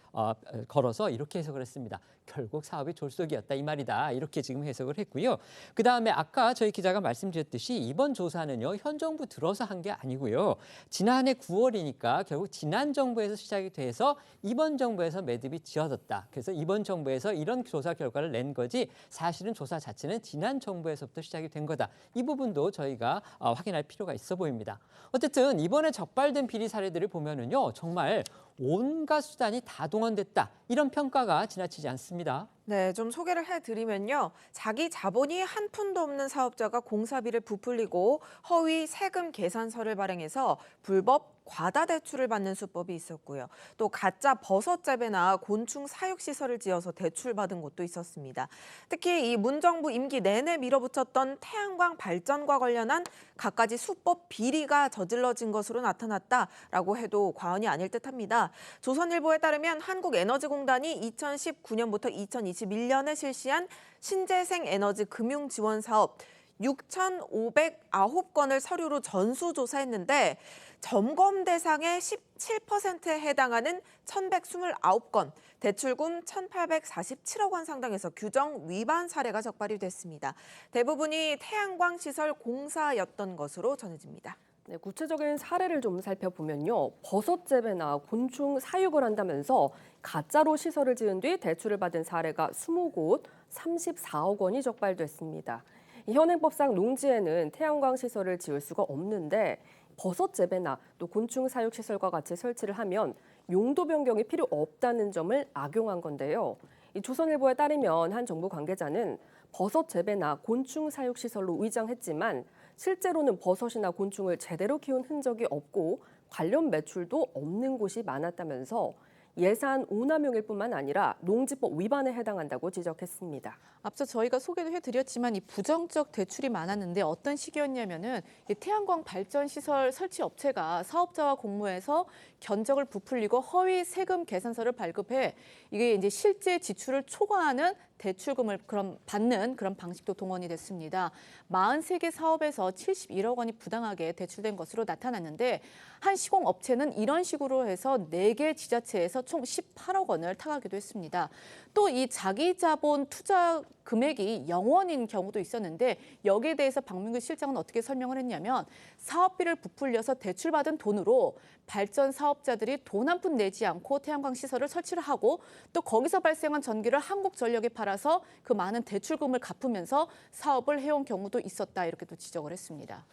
걸어서 이렇게 해석을 했습니다. 결국 사업이 졸속이었다 이 말이다 이렇게 지금 해석을 했고요. 그다음에 아까 저희 기자가 말씀드렸듯이 이번 조사는요 현 정부 들어서 한 게 아니고요. 지난해 9월이니까 결국 지난 정부에서 시작이 돼서 이번 정부에서 매듭이 지어졌다. 그래서 이번 정부에서 이런 조사 결과를 낸 거지 사실은 조사 자체는 지난 정부에서부터 시작이 된 거다. 이 부분도 저희가 확인할 필요가 있어 보입니다. 어쨌든 이번에 적발된 비리 사례들을 보면은요 정말 온갖 수단이 다 동원됐다. 이런 평가가 지나치지 않습니다. 네, 좀 소개를 해드리면요. 자기 자본이 한 푼도 없는 사업자가 공사비를 부풀리고 허위 세금 계산서를 발행해서 불법 과다 대출을 받는 수법이 있었고요. 또 가짜 버섯 재배나 곤충 사육 시설을 지어서 대출받은 곳도 있었습니다. 특히 이 문정부 임기 내내 밀어붙였던 태양광 발전과 관련한 갖가지 수법 비리가 저질러진 것으로 나타났다라고 해도 과언이 아닐 듯합니다. 조선일보에 따르면 한국에너지공단이 2019년부터 2021년에 실시한 신재생 에너지 금융 지원 사업 6,509건을 서류로 전수조사했는데 점검 대상의 17%에 해당하는 1,129건, 대출금 1,847억 원 상당에서 규정 위반 사례가 적발이 됐습니다. 대부분이 태양광 시설 공사였던 것으로 전해집니다. 네, 구체적인 사례를 좀 살펴보면요. 버섯 재배나 곤충 사육을 한다면서 가짜로 시설을 지은 뒤 대출을 받은 사례가 20곳, 34억 원이 적발됐습니다. 현행법상 농지에는 태양광 시설을 지을 수가 없는데 버섯 재배나 또 곤충 사육 시설과 같이 설치를 하면 용도 변경이 필요 없다는 점을 악용한 건데요. 이 조선일보에 따르면 한 정부 관계자는 버섯 재배나 곤충 사육 시설로 위장했지만 실제로는 버섯이나 곤충을 제대로 키운 흔적이 없고 관련 매출도 없는 곳이 많았다면서 예산 오남용일 뿐만 아니라 농지법 위반에 해당한다고 지적했습니다. 앞서 저희가 소개도 해드렸지만 이 부정적 대출이 많았는데 어떤 시기였냐면은 이 태양광 발전 시설 설치 업체가 사업자와 공모해서 견적을 부풀리고 허위 세금 계산서를 발급해 이게 이제 실제 지출을 초과하는 대출금을 받는 그런 방식도 동원이 됐습니다. 43개 사업에서 71억 원이 부당하게 대출된 것으로 나타났는데 한 시공업체는 이런 식으로 해서 4개 지자체에서 총 18억 원을 타가기도 했습니다. 또 이 자기자본 투자 금액이 0원인 경우도 있었는데 여기에 대해서 박민규 실장은 어떻게 설명을 했냐면 사업비를 부풀려서 대출받은 돈으로 발전 사업자들이 돈 한 푼 내지 않고 태양광 시설을 설치를 하고 또 거기서 발생한 전기를 한국전력에 팔아서 그 많은 대출금을 갚으면서 사업을 해온 경우도 있었다 이렇게 또 지적을 했습니다.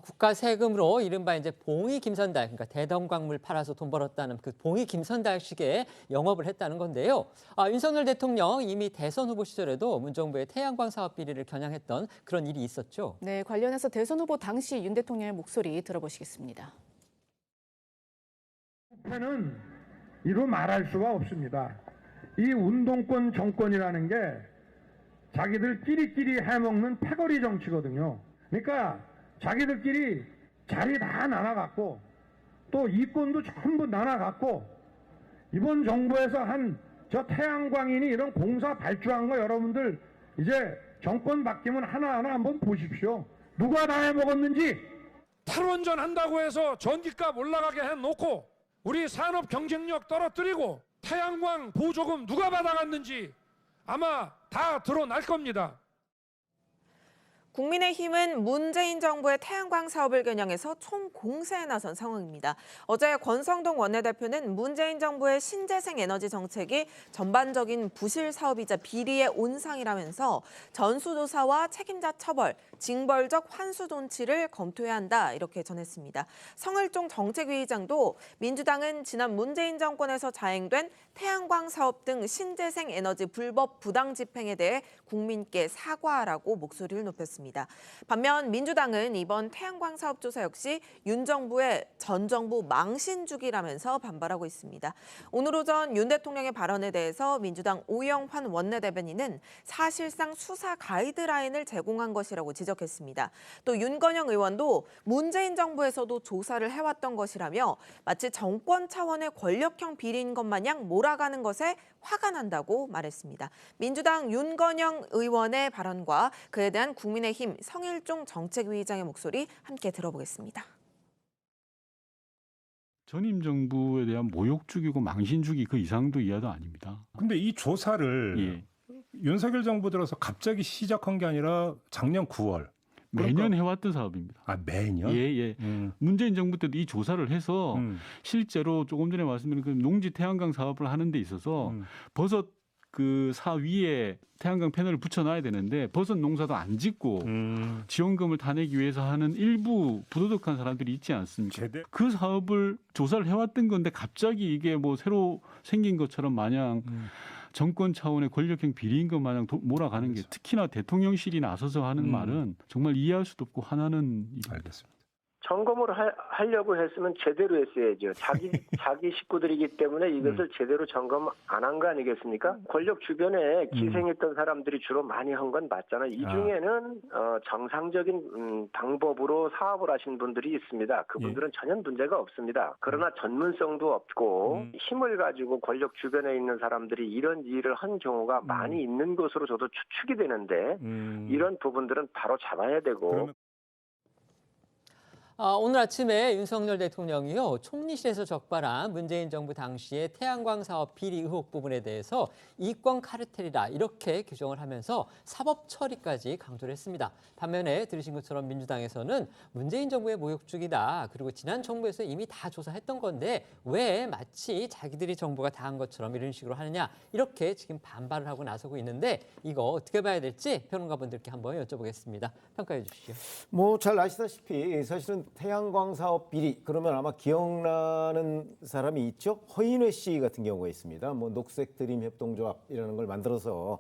국가 세금으로 이른바 이제 봉이 김선달, 그러니까 대동광물 팔아서 돈 벌었다는 그 봉이 김선달식의 영업을 했다는 건데요. 윤석열 대통령 이미 대선 후보 시절에도 문정부의 태양광 사업 비리를 겨냥했던 그런 일이 있었죠. 네, 관련해서 대선 후보 당시 윤 대통령의 목소리 들어보시겠습니다. 부패는 이루 말할 수가 없습니다. 이 운동권 정권이라는 게 자기들 끼리끼리 해먹는 패거리 정치거든요. 그러니까 자기들끼리 자리 다 나눠갖고 또 이권도 전부 나눠갖고 이번 정부에서 한 저 태양광인이 이런 공사 발주한 거 여러분들 이제 정권 바뀌면 하나하나 한번 보십시오. 누가 다 해먹었는지. 탈원전 한다고 해서 전기값 올라가게 해놓고 우리 산업 경쟁력 떨어뜨리고 태양광 보조금 누가 받아갔는지 아마 다 드러날 겁니다. 국민의힘은 문재인 정부의 태양광 사업을 겨냥해서 총공세에 나선 상황입니다. 어제 권성동 원내대표는 문재인 정부의 신재생 에너지 정책이 전반적인 부실 사업이자 비리의 온상이라면서 전수조사와 책임자 처벌, 징벌적 환수 존치를 검토해야 한다 이렇게 전했습니다. 성일종 정책위의장도 민주당은 지난 문재인 정권에서 자행된 태양광 사업 등 신재생 에너지 불법 부당 집행에 대해 국민께 사과하라고 목소리를 높였습니다. 반면 민주당은 이번 태양광 사업 조사 역시 윤 정부의 전 정부 망신주기라면서 반발하고 있습니다. 오늘 오전 윤 대통령의 발언에 대해서 민주당 오영환 원내대변인은 사실상 수사 가이드라인을 제공한 것이라고 지적했습니다. 또 윤건영 의원도 문재인 정부에서도 조사를 해왔던 것이라며 마치 정권 차원의 권력형 비리인 것 마냥 몰아가는 것에 화가 난다고 말했습니다. 민주당 윤건영 의원의 발언과 그에 대한 국민의힘 성일종 정책위의장의 목소리 함께 들어보겠습니다. 전임 정부에 대한 모욕주기고 망신주기 그 이상도 이하도 아닙니다. 근데 이 조사를 윤석열 정부 들어서 갑자기 시작한 게 아니라 작년 9월. 매년 해왔던 사업입니다. 매년? 예. 문재인 정부 때도 이 조사를 해서 실제로 조금 전에 말씀드린 그 농지 태양광 사업을 하는 데 있어서 버섯 그 사 위에 태양광 패널을 붙여놔야 되는데 버섯 농사도 안 짓고 지원금을 타내기 위해서 하는 일부 부도덕한 사람들이 있지 않습니까? 그 사업을 조사를 해왔던 건데 갑자기 이게 뭐 새로 생긴 것처럼 마냥 정권 차원의 권력형 비리인 것 마냥 몰아가는 게 특히나 대통령실이 나서서 하는 말은 정말 이해할 수도 없고 화나는 일입니다. 알겠습니다. 점검을 하려고 했으면 제대로 했어야죠. 자기 식구들이기 때문에 이것을 제대로 점검 안 한 거 아니겠습니까? 권력 주변에 기생했던 사람들이 주로 많이 한 건 맞잖아요. 이 중에는 정상적인 방법으로 사업을 하신 분들이 있습니다. 그분들은 전혀 문제가 없습니다. 그러나 전문성도 없고 힘을 가지고 권력 주변에 있는 사람들이 이런 일을 한 경우가 많이 있는 것으로 저도 추측이 되는데 이런 부분들은 바로 잡아야 되고. 오늘 아침에 윤석열 대통령이요 총리실에서 적발한 문재인 정부 당시의 태양광 사업 비리 의혹 부분에 대해서 이권 카르텔이다 이렇게 규정을 하면서 사법 처리까지 강조를 했습니다. 반면에 들으신 것처럼 민주당에서는 문재인 정부의 모욕주기다. 그리고 지난 정부에서 이미 다 조사했던 건데 왜 마치 자기들이 정부가 다 한 것처럼 이런 식으로 하느냐 이렇게 지금 반발을 하고 나서고 있는데 이거 어떻게 봐야 될지 평론가분들께 한번 여쭤보겠습니다. 평가해 주시죠. 뭐 잘 아시다시피 사실은 태양광 사업 비리 그러면 아마 기억나는 사람이 있죠. 허인회 씨 같은 경우가 있습니다. 뭐 녹색 드림 협동조합이라는 걸 만들어서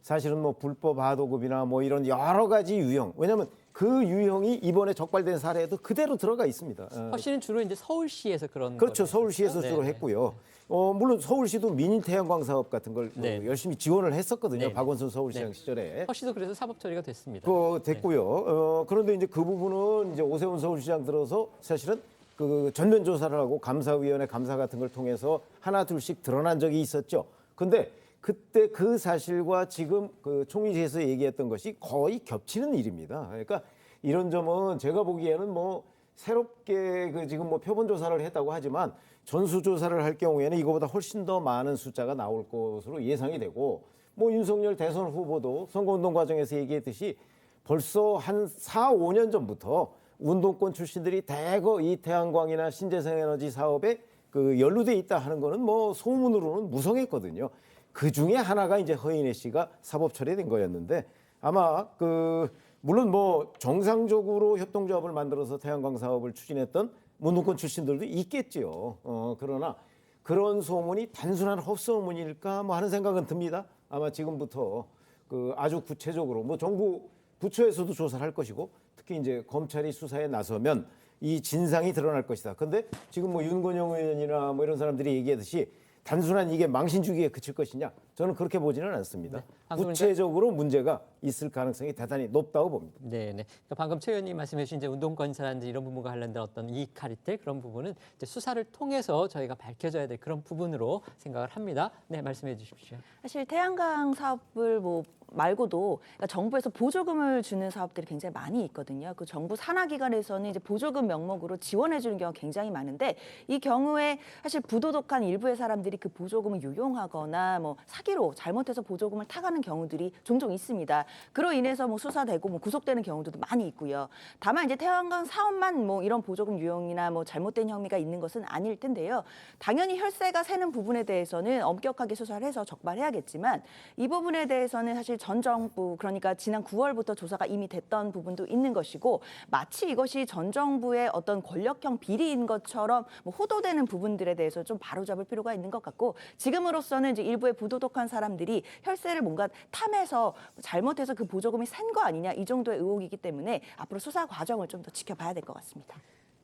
사실은 뭐 불법 하도급이나 뭐 이런 여러 가지 유형. 왜냐하면 그 유형이 이번에 적발된 사례도 그대로 들어가 있습니다. 사실은 주로 이제 서울시에서 그런 그렇죠. 서울시에서 주로 했고요. 물론 서울시도 민인 태양광 사업 같은 걸 열심히 지원을 했었거든요. 박원순 서울시장 시절에. 서울시도 그래서 사법 처리가 됐습니다. 됐고요. 그런데 이제 그 부분은 이제 오세훈 서울시장 들어서 사실은 그 전면 조사를 하고 감사위원회 감사 같은 걸 통해서 하나 둘씩 드러난 적이 있었죠. 근데 그때 그 사실과 지금 그 총리실에서 얘기했던 것이 거의 겹치는 일입니다. 그러니까 이런 점은 제가 보기에는 뭐 새롭게 그 지금 뭐 표본 조사를 했다고 하지만 전수 조사를 할 경우에는 이거보다 훨씬 더 많은 숫자가 나올 것으로 예상이 되고, 뭐 윤석열 대선 후보도 선거운동 과정에서 얘기했듯이 벌써 한 4, 5년 전부터 운동권 출신들이 대거 이 태양광이나 신재생에너지 사업에 그 연루돼 있다 하는 거는 뭐 소문으로는 무성했거든요. 그 중에 하나가 이제 허인혜 씨가 사법 처리된 거였는데, 아마 그 물론 뭐 정상적으로 협동조합을 만들어서 태양광 사업을 추진했던 운동권 출신들도 있겠죠. 그러나 그런 소문이 단순한 헛소문일까 뭐 하는 생각은 듭니다. 아마 지금부터 그 아주 구체적으로 뭐 정부 부처에서도 조사를 할 것이고, 특히 이제 검찰이 수사에 나서면 이 진상이 드러날 것이다. 근데 지금 뭐 윤건영 의원이나 뭐 이런 사람들이 얘기하듯이 단순한 이게 망신주기에 그칠 것이냐, 저는 그렇게 보지는 않습니다. 네, 구체적으로 문제가 있을 가능성이 대단히 높다고 봅니다. 네. 그러니까 방금 최 의원님 말씀해 주신 이제 운동권 사람들 이런 부분과 관련된 어떤 이익 카르텔 그런 부분은 이제 수사를 통해서 저희가 밝혀져야 될 그런 부분으로 생각을 합니다. 네, 말씀해 주십시오. 사실 태양광 사업을 뭐 말고도 그러니까 정부에서 보조금을 주는 사업들이 굉장히 많이 있거든요. 그 정부 산하기관에서는 이제 보조금 명목으로 지원해 주는 경우가 굉장히 많은데, 이 경우에 사실 부도덕한 일부의 사람들이 그 보조금을 유용하거나 뭐 사기로 잘못해서 보조금을 타가는 경우들이 종종 있습니다. 그로 인해서 뭐 수사되고 뭐 구속되는 경우들도 많이 있고요. 다만 이제 태양광 사업만 뭐 이런 보조금 유용이나 뭐 잘못된 혐의가 있는 것은 아닐 텐데요. 당연히 혈세가 새는 부분에 대해서는 엄격하게 수사를 해서 적발해야겠지만, 이 부분에 대해서는 사실 전 정부, 그러니까 지난 9월부터 조사가 이미 됐던 부분도 있는 것이고, 마치 이것이 전 정부의 어떤 권력형 비리인 것처럼 뭐 호도되는 부분들에 대해서 좀 바로잡을 필요가 있는 것 같고, 지금으로서는 이제 일부의 부도덕한 사람들이 혈세를 뭔가 탐해서 잘못해서 그 보조금이 샌 거 아니냐, 이 정도의 의혹이기 때문에 앞으로 수사 과정을 좀 더 지켜봐야 될 것 같습니다.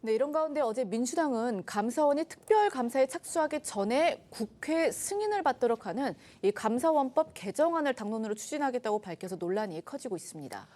네, 이런 가운데 어제 민주당은 감사원이 특별감사에 착수하기 전에 국회 승인을 받도록 하는 이 감사원법 개정안을 당론으로 추진하겠다고 밝혀서 논란이 커지고 있습니다.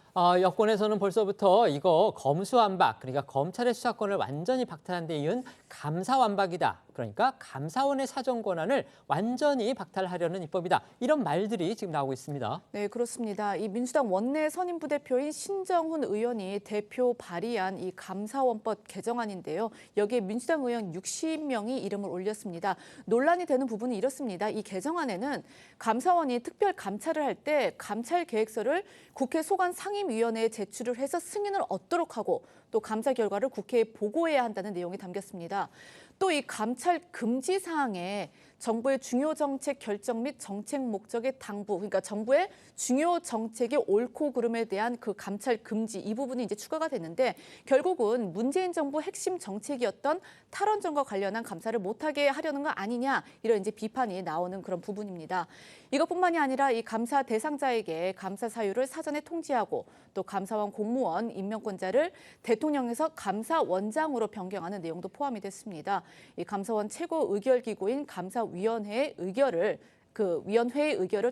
여권에서는 벌써부터 이거 검수완박, 그러니까 검찰의 수사권을 완전히 박탈한 데 이은 감사완박이다. 그러니까 감사원의 사정 권한을 완전히 박탈하려는 입법이다. 이런 말들이 지금 나오고 있습니다. 네, 그렇습니다. 이 민주당 원내 선임 부대표인 신정훈 의원이 대표 발의한 이 감사원법 개정안인데요. 여기에 민주당 의원 60명이 이름을 올렸습니다. 논란이 되는 부분이 이렇습니다. 이 개정안에는 감사원이 특별 감찰을 할 때 감찰 계획서를 국회 소관 상임위원회에 제출을 해서 승인을 얻도록 하고, 또 감사 결과를 국회에 보고해야 한다는 내용이 담겼습니다. 또 이 감찰 금지 사항에 정부의 중요 정책 결정 및 정책 목적의 당부, 그러니까 정부의 중요 정책의 옳고 그름에 대한 그 감찰 금지, 이 부분이 이제 추가가 됐는데, 결국은 문재인 정부 핵심 정책이었던 탈원전과 관련한 감사를 못하게 하려는 거 아니냐, 이런 이제 비판이 나오는 그런 부분입니다. 이것뿐만이 아니라 이 감사 대상자에게 감사 사유를 사전에 통지하고, 또 감사원 공무원 임명권자를 대통령에서 감사원장으로 변경하는 내용도 포함이 됐습니다. 이 감사원 최고 의결기구인 감사위원회의 의결을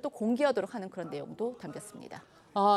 또 공개하도록 하는 그런 내용도 담겼습니다.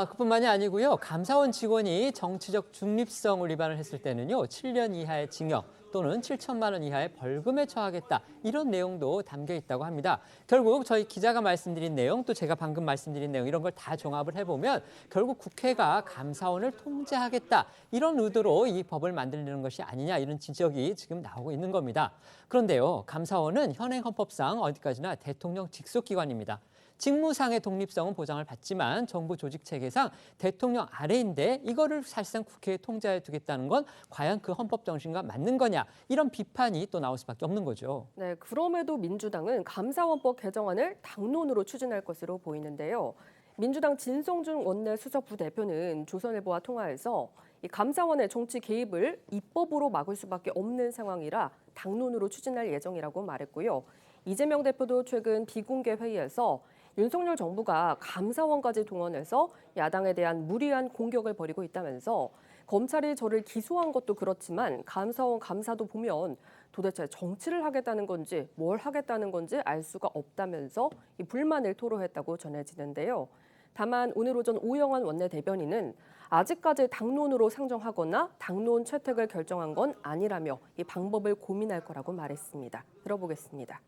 그뿐만이 아니고요. 감사원 직원이 정치적 중립성을 위반을 했을 때는요, 7년 이하의 징역 또는 7천만 원 이하의 벌금에 처하겠다. 이런 내용도 담겨 있다고 합니다. 결국 저희 기자가 말씀드린 내용, 또 제가 방금 말씀드린 내용, 이런 걸 다 종합을 해보면 결국 국회가 감사원을 통제하겠다. 이런 의도로 이 법을 만들려는 것이 아니냐, 이런 지적이 지금 나오고 있는 겁니다. 그런데요, 감사원은 현행 헌법상 어디까지나 대통령 직속 기관입니다. 직무상의 독립성은 보장을 받지만 정부 조직 체계상 대통령 아래인데, 이거를 사실상 국회에 통제해 두겠다는 건 과연 그 헌법 정신과 맞는 거냐, 이런 비판이 또 나올 수밖에 없는 거죠. 네, 그럼에도 민주당은 감사원법 개정안을 당론으로 추진할 것으로 보이는데요. 민주당 진성준 원내 수석 부대표는 조선일보와 통화에서 이 감사원의 정치 개입을 입법으로 막을 수밖에 없는 상황이라 당론으로 추진할 예정이라고 말했고요. 이재명 대표도 최근 비공개 회의에서 윤석열 정부가 감사원까지 동원해서 야당에 대한 무리한 공격을 벌이고 있다면서, 검찰이 저를 기소한 것도 그렇지만 감사원 감사도 보면 도대체 정치를 하겠다는 건지 뭘 하겠다는 건지 알 수가 없다면서 이 불만을 토로했다고 전해지는데요. 다만 오늘 오전 오영환 원내대변인은 아직까지 당론으로 상정하거나 당론 채택을 결정한 건 아니라며 이 방법을 고민할 거라고 말했습니다. 들어보겠습니다.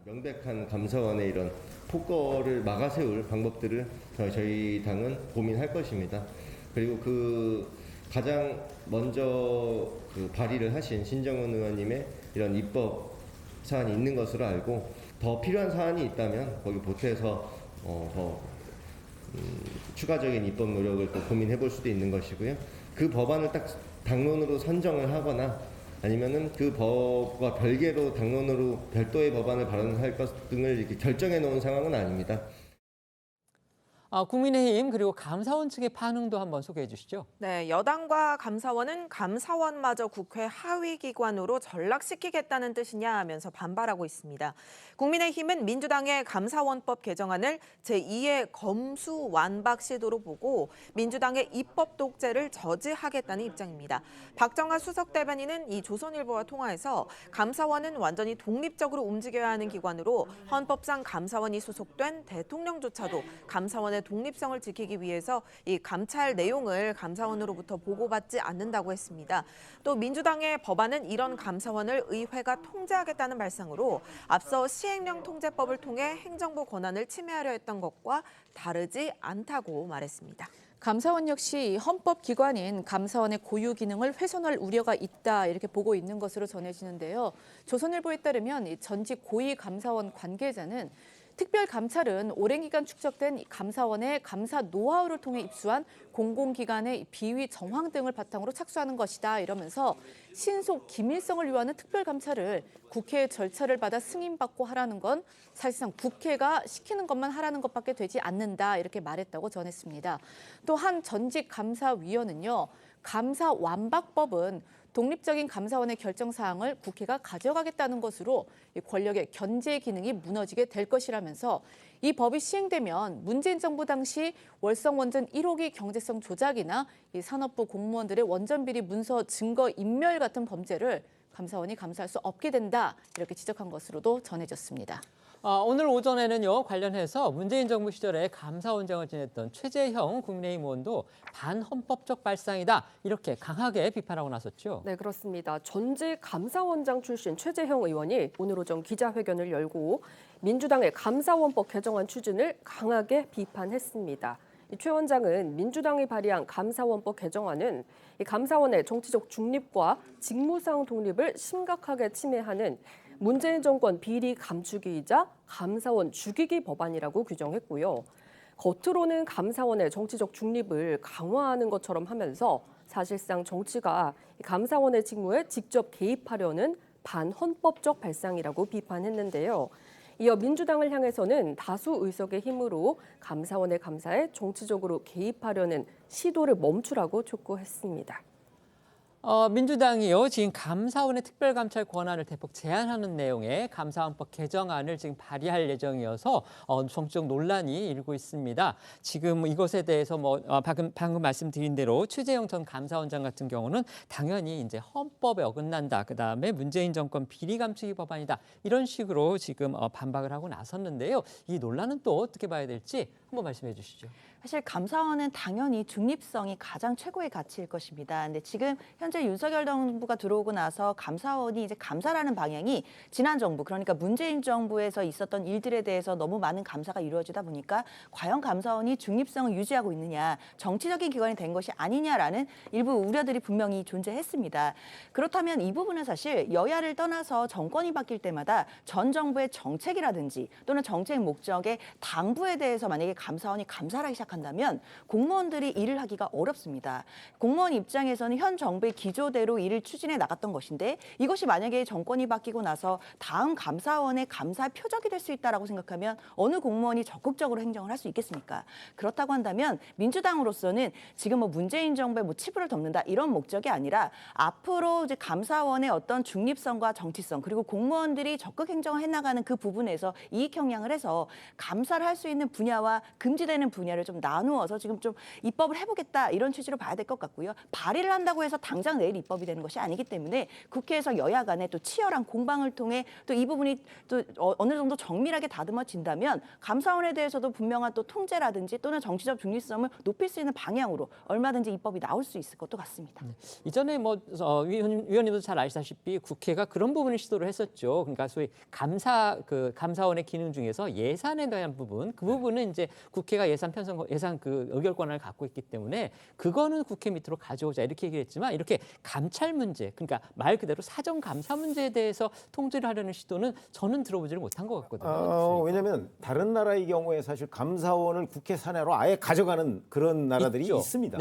명백한 감사원의 이런 폭거를 막아세울 방법들을 저희 당은 고민할 것입니다. 그리고 가장 먼저 발의를 하신 신정은 의원님의 이런 입법 사안이 있는 것으로 알고 더 필요한 사안이 있다면 거기 보태서 더 추가적인 입법 노력을 또 고민해 볼 수도 있는 것이고요. 그 법안을 딱 당론으로 선정을 하거나 아니면은 그 법과 별개로 당론으로 별도의 법안을 발의할 것 등을 이렇게 결정해 놓은 상황은 아닙니다. 국민의힘 그리고 감사원 측의 반응도 한번 소개해 주시죠. 네, 여당과 감사원은 감사원마저 국회 하위 기관으로 전락시키겠다는 뜻이냐 하면서 반발하고 있습니다. 국민의힘은 민주당의 감사원법 개정안을 제2의 검수완박 시도로 보고 민주당의 입법 독재를 저지하겠다는 입장입니다. 박정하 수석 대변인은 이 조선일보와 통화에서 감사원은 완전히 독립적으로 움직여야 하는 기관으로 헌법상 감사원이 소속된 대통령조차도 감사원의 독립성을 지키기 위해서 이 감찰 내용을 감사원으로부터 보고받지 않는다고 했습니다. 또 민주당의 법안은 이런 감사원을 의회가 통제하겠다는 발상으로 앞서 시행령 통제법을 통해 행정부 권한을 침해하려 했던 것과 다르지 않다고 말했습니다. 감사원 역시 헌법기관인 감사원의 고유 기능을 훼손할 우려가 있다 이렇게 보고 있는 것으로 전해지는데요. 조선일보에 따르면 전직 고위 감사원 관계자는 특별감찰은 오랜 기간 축적된 감사원의 감사 노하우를 통해 입수한 공공기관의 비위 정황 등을 바탕으로 착수하는 것이다 이러면서 신속 기밀성을 요하는 특별감찰을 국회의 절차를 받아 승인받고 하라는 건 사실상 국회가 시키는 것만 하라는 것밖에 되지 않는다 이렇게 말했다고 전했습니다. 또 한 전직 감사위원은요. 감사완박법은 독립적인 감사원의 결정사항을 국회가 가져가겠다는 것으로 권력의 견제 기능이 무너지게 될 것이라면서 이 법이 시행되면 문재인 정부 당시 월성원전 1호기 경제성 조작이나 이 산업부 공무원들의 원전비리 문서 증거 인멸 같은 범죄를 감사원이 감사할 수 없게 된다 이렇게 지적한 것으로도 전해졌습니다. 오늘 오전에는요 관련해서 문재인 정부 시절에 감사원장을 지냈던 최재형 국민의힘 의원도 반헌법적 발상이다 이렇게 강하게 비판하고 나섰죠. 네, 그렇습니다. 전직 감사원장 출신 최재형 의원이 오늘 오전 기자회견을 열고 민주당의 감사원법 개정안 추진을 강하게 비판했습니다. 최 원장은 민주당이 발의한 감사원법 개정안은 이 감사원의 정치적 중립과 직무상 독립을 심각하게 침해하는 문재인 정권 비리 감추기이자 감사원 죽이기 법안이라고 규정했고요. 겉으로는 감사원의 정치적 중립을 강화하는 것처럼 하면서 사실상 정치가 감사원의 직무에 직접 개입하려는 반헌법적 발상이라고 비판했는데요. 이어 민주당을 향해서는 다수 의석의 힘으로 감사원의 감사에 정치적으로 개입하려는 시도를 멈추라고 촉구했습니다. 민주당이요 지금 감사원의 특별감찰 권한을 대폭 제한하는 내용의 감사원법 개정안을 지금 발의할 예정이어서 정치적 논란이 일고 있습니다. 지금 이것에 대해서 방금 말씀드린 대로 최재형 전 감사원장 같은 경우는 당연히 이제 헌법에 어긋난다. 그다음에 문재인 정권 비리 감추기 법안이다. 이런 식으로 지금 반박을 하고 나섰는데요. 이 논란은 또 어떻게 봐야 될지 한번 말씀해 주시죠. 사실 감사원은 당연히 중립성이 가장 최고의 가치일 것입니다. 근데 지금 현재 윤석열 정부가 들어오고 나서 감사원이 이제 감사라는 방향이 지난 정부, 그러니까 문재인 정부에서 있었던 일들에 대해서 너무 많은 감사가 이루어지다 보니까 과연 감사원이 중립성을 유지하고 있느냐, 정치적인 기관이 된 것이 아니냐라는 일부 우려들이 분명히 존재했습니다. 그렇다면 이 부분은 사실 여야를 떠나서 정권이 바뀔 때마다 전 정부의 정책이라든지 또는 정책 목적의 당부에 대해서 만약에 감사원이 감사를 하기 시작한다면 공무원들이 일을 하기가 어렵습니다. 공무원 입장에서는 현 정부의 기조대로 일을 추진해 나갔던 것인데 이것이 만약에 정권이 바뀌고 나서 다음 감사원의 감사 표적이 될 수 있다라고 생각하면 어느 공무원이 적극적으로 행정을 할 수 있겠습니까? 그렇다고 한다면 민주당으로서는 지금 문재인 정부의 치부를 덮는다 이런 목적이 아니라 앞으로 이제 감사원의 어떤 중립성과 정치성 그리고 공무원들이 적극 행정을 해나가는 그 부분에서 이익 형량을 해서 감사를 할 수 있는 분야와 금지되는 분야를 좀 나누어서 지금 좀 입법을 해보겠다 이런 취지로 봐야 될 것 같고요. 발의를 한다고 해서 당장 내일 입법이 되는 것이 아니기 때문에 국회에서 여야 간에 또 치열한 공방을 통해 또 이 부분이 또 어느 정도 정밀하게 다듬어진다면 감사원에 대해서도 분명한 또 통제라든지 또는 정치적 중립성을 높일 수 있는 방향으로 얼마든지 입법이 나올 수 있을 것도 같습니다. 이전에 위원님도 잘 아시다시피 국회가 그런 부분을 시도를 했었죠. 그러니까 소위 감사원의 기능 중에서 예산에 대한 부분, 그 부분은 이제 국회가 예산 의결 권한을 갖고 있기 때문에 그거는 국회 밑으로 가져오자 이렇게 얘기를 했지만 이렇게 감찰 문제, 그러니까 말 그대로 사정 감사 문제에 대해서 통제를 하려는 시도는 저는 들어보지를 못한 것 같거든요. 왜냐하면 다른 나라의 경우에 사실 감사원을 국회 산하로 아예 가져가는 그런 나라들이 있죠. 있습니다.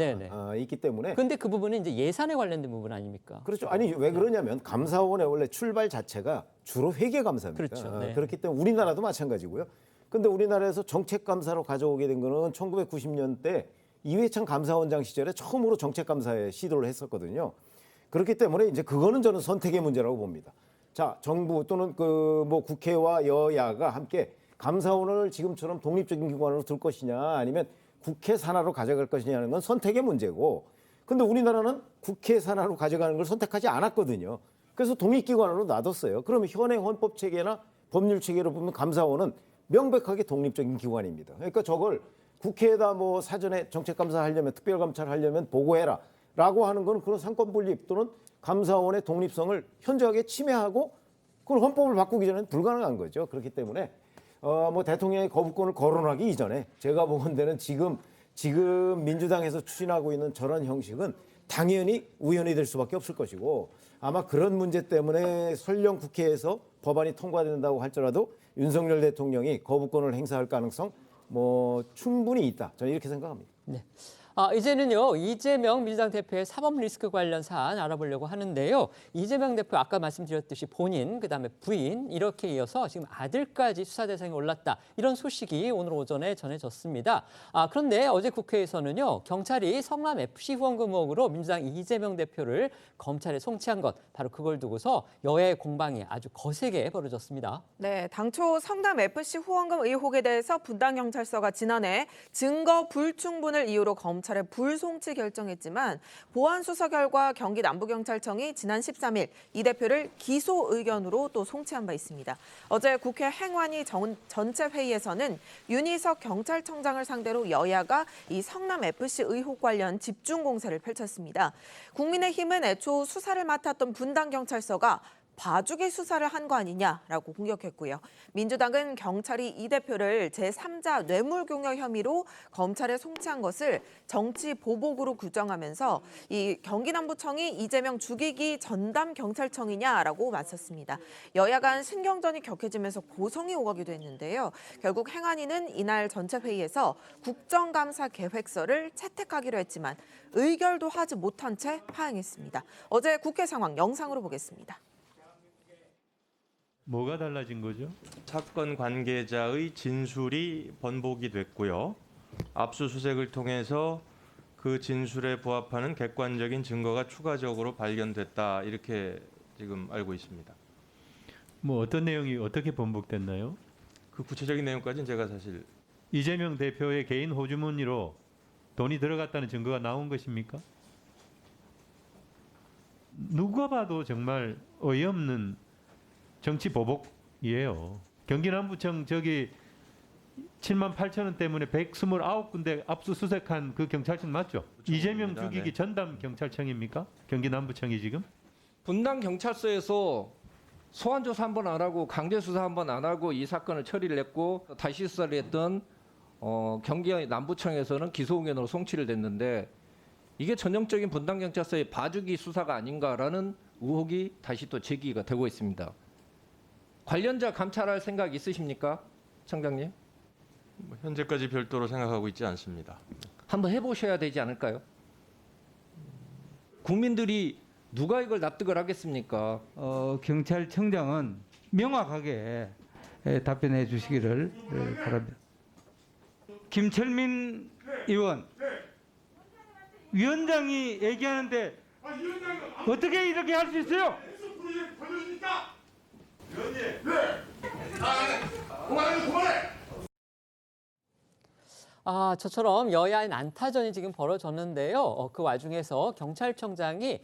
있기 때문에. 근데 그 부분은 이제 예산에 관련된 부분 아닙니까? 그렇죠. 아니 왜 그러냐면 감사원의 원래 출발 자체가 주로 회계 감사입니다. 그렇죠. 네. 그렇기 때문에 우리나라도 마찬가지고요. 근데 우리나라에서 정책 감사로 가져오게 된 거는 1990년대 이회창 감사원장 시절에 처음으로 정책 감사에 시도를 했었거든요. 그렇기 때문에 이제 그거는 저는 선택의 문제라고 봅니다. 자, 정부 또는 국회와 여야가 함께 감사원을 지금처럼 독립적인 기관으로 둘 것이냐 아니면 국회 산하로 가져갈 것이냐는 건 선택의 문제고, 근데 우리나라는 국회 산하로 가져가는 걸 선택하지 않았거든요. 그래서 독립기관으로 놔뒀어요. 그러면 현행 헌법 체계나 법률 체계로 보면 감사원은 명백하게 독립적인 기관입니다. 그러니까 저걸 국회에다 사전에 정책 감사하려면 특별 감찰하려면 보고해라 라고 하는 건 그런 상권 분립 또는 감사원의 독립성을 현저하게 침해하고 그걸 헌법을 바꾸기 전에는 불가능한 거죠. 그렇기 때문에 대통령의 거부권을 거론하기 이전에 제가 보건대는 지금 민주당에서 추진하고 있는 저런 형식은 당연히 우연이 될 수밖에 없을 것이고, 아마 그런 문제 때문에 설령 국회에서 법안이 통과된다고 할지라도 윤석열 대통령이 거부권을 행사할 가능성 충분히 있다. 저는 이렇게 생각합니다. 네. 이제는요, 이재명 민주당 대표의 사법 리스크 관련 사안 알아보려고 하는데요. 이재명 대표 아까 말씀드렸듯이 본인, 그다음에 부인 이렇게 이어서 지금 아들까지 수사 대상에 올랐다. 이런 소식이 오늘 오전에 전해졌습니다. 그런데 어제 국회에서는요, 경찰이 성남 FC 후원금 의혹으로 민주당 이재명 대표를 검찰에 송치한 것, 바로 그걸 두고서 여야의 공방이 아주 거세게 벌어졌습니다. 네, 당초 성남 FC 후원금 의혹에 대해서 분당경찰서가 지난해 증거 불충분을 이유로 검찰에 불송치 결정했지만 보안 수사 결과 경기 남부경찰청이 지난 13일 이 대표를 기소 의견으로 또 송치한 바 있습니다. 어제 국회 행안위 전체 회의에서는 윤희석 경찰청장을 상대로 여야가 이 성남 FC 의혹 관련 집중 공세를 펼쳤습니다. 국민의힘은 애초 수사를 맡았던 분당경찰서가 봐주기 수사를 한 거 아니냐라고 공격했고요. 민주당은 경찰이 이 대표를 제3자 뇌물공여 혐의로 검찰에 송치한 것을 정치 보복으로 규정하면서 이 경기남부청이 이재명 죽이기 전담 경찰청이냐라고 맞섰습니다. 여야 간 신경전이 격해지면서 고성이 오가기도 했는데요. 결국 행안위는 이날 전체 회의에서 국정감사 계획서를 채택하기로 했지만 의결도 하지 못한 채 파행했습니다. 어제 국회 상황 영상으로 보겠습니다. 뭐가 달라진 거죠? 사건 관계자의 진술이 번복이 됐고요. 압수수색을 통해서 그 진술에 부합하는 객관적인 증거가 추가적으로 발견됐다, 이렇게 지금 알고 있습니다. 어떤 내용이 어떻게 번복됐나요? 그 구체적인 내용까지는 제가 사실 이재명 대표의 개인 호주머니로 돈이 들어갔다는 증거가 나온 것입니까? 누가 봐도 정말 어이없는 정치 보복이에요. 경기남부청 7만 8천 원 때문에 129군데 압수수색한 그 경찰청 맞죠? 이재명 죽이기 네. 전담 경찰청입니까? 경기남부청이 지금? 분당 경찰서에서 소환 조사 한 번 안 하고 강제 수사 한 번 안 하고 이 사건을 처리를 했고 다시 수사를 했던 경기 남부청에서는 기소 의견으로 송치를 됐는데 이게 전형적인 분당 경찰서의 봐주기 수사가 아닌가라는 의혹이 다시 또 제기가 되고 있습니다. 관련자 감찰할 생각 있으십니까, 청장님? 현재까지 별도로 생각하고 있지 않습니다. 한번 해보셔야 되지 않을까요? 국민들이 누가 이걸 납득을 하겠습니까? 경찰청장은 명확하게 답변해 주시기를 바랍니다. 김철민 의원, 위원장이 얘기하는데 어떻게 이렇게 할 수 있어요? 저처럼 여야의 난타전이 지금 벌어졌는데요. 그 와중에서 경찰청장이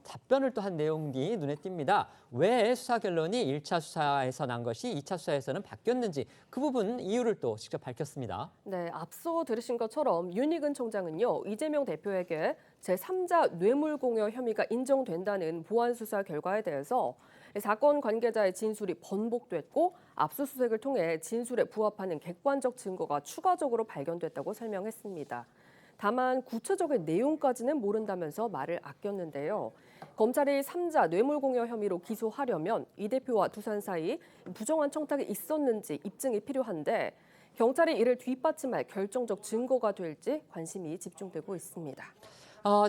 답변을 또 한 내용이 눈에 띕니다. 왜 수사 결론이 1차 수사에서 난 것이 2차 수사에서는 바뀌었는지 그 부분 이유를 또 직접 밝혔습니다. 네, 앞서 들으신 것처럼 윤희근 총장은요, 이재명 대표에게 제3자 뇌물공여 혐의가 인정된다는 보안 수사 결과에 대해서 사건 관계자의 진술이 번복됐고 압수수색을 통해 진술에 부합하는 객관적 증거가 추가적으로 발견됐다고 설명했습니다. 다만 구체적인 내용까지는 모른다면서 말을 아꼈는데요. 검찰이 3자 뇌물공여 혐의로 기소하려면 이 대표와 두산 사이 부정한 청탁이 있었는지 입증이 필요한데 경찰이 이를 뒷받침할 결정적 증거가 될지 관심이 집중되고 있습니다.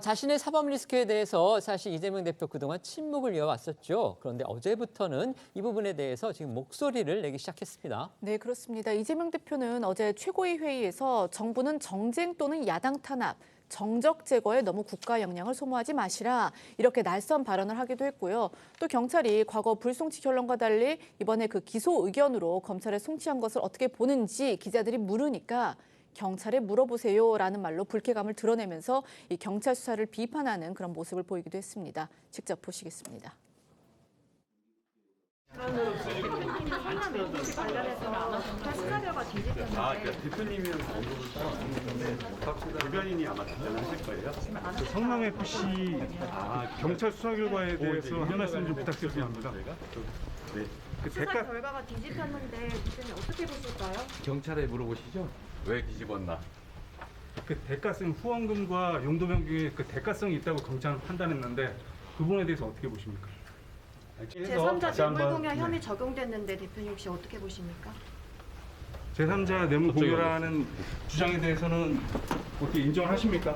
자신의 사법 리스크에 대해서 사실 이재명 대표 그동안 침묵을 이어왔었죠. 그런데 어제부터는 이 부분에 대해서 지금 목소리를 내기 시작했습니다. 네, 그렇습니다. 이재명 대표는 어제 최고위 회의에서 정부는 정쟁 또는 야당 탄압, 정적 제거에 너무 국가 역량을 소모하지 마시라 이렇게 날선 발언을 하기도 했고요. 또 경찰이 과거 불송치 결론과 달리 이번에 그 기소 의견으로 검찰에 송치한 것을 어떻게 보는지 기자들이 물으니까 경찰에 물어보세요라는 말로 불쾌감을 드러내면서 이 경찰 수사를 비판하는 그런 모습을 보이기도 했습니다. 직접 보시겠습니다. 대표님이랑 언급을 따랐는데 대변인이 아마 답변하실 거예요. 성남 FC 경찰 수사 결과에 대해서 한 말씀 좀 부탁드립니다. 네. 수사 결과가 뒤집혔는데 대표님 어떻게 보실까요? 경찰에 물어보시죠. 왜 뒤집었나? 그 대가성 후원금과 용도 변경에 그 대가성이 있다고 경찰은 판단했는데 그 부분에 대해서 어떻게 보십니까? 제3자 뇌물공여 혐의 적용됐는데 대표님 혹시 어떻게 보십니까? 제3자 뇌물 공여라는 주장에 대해서는 어떻게 인정하십니까?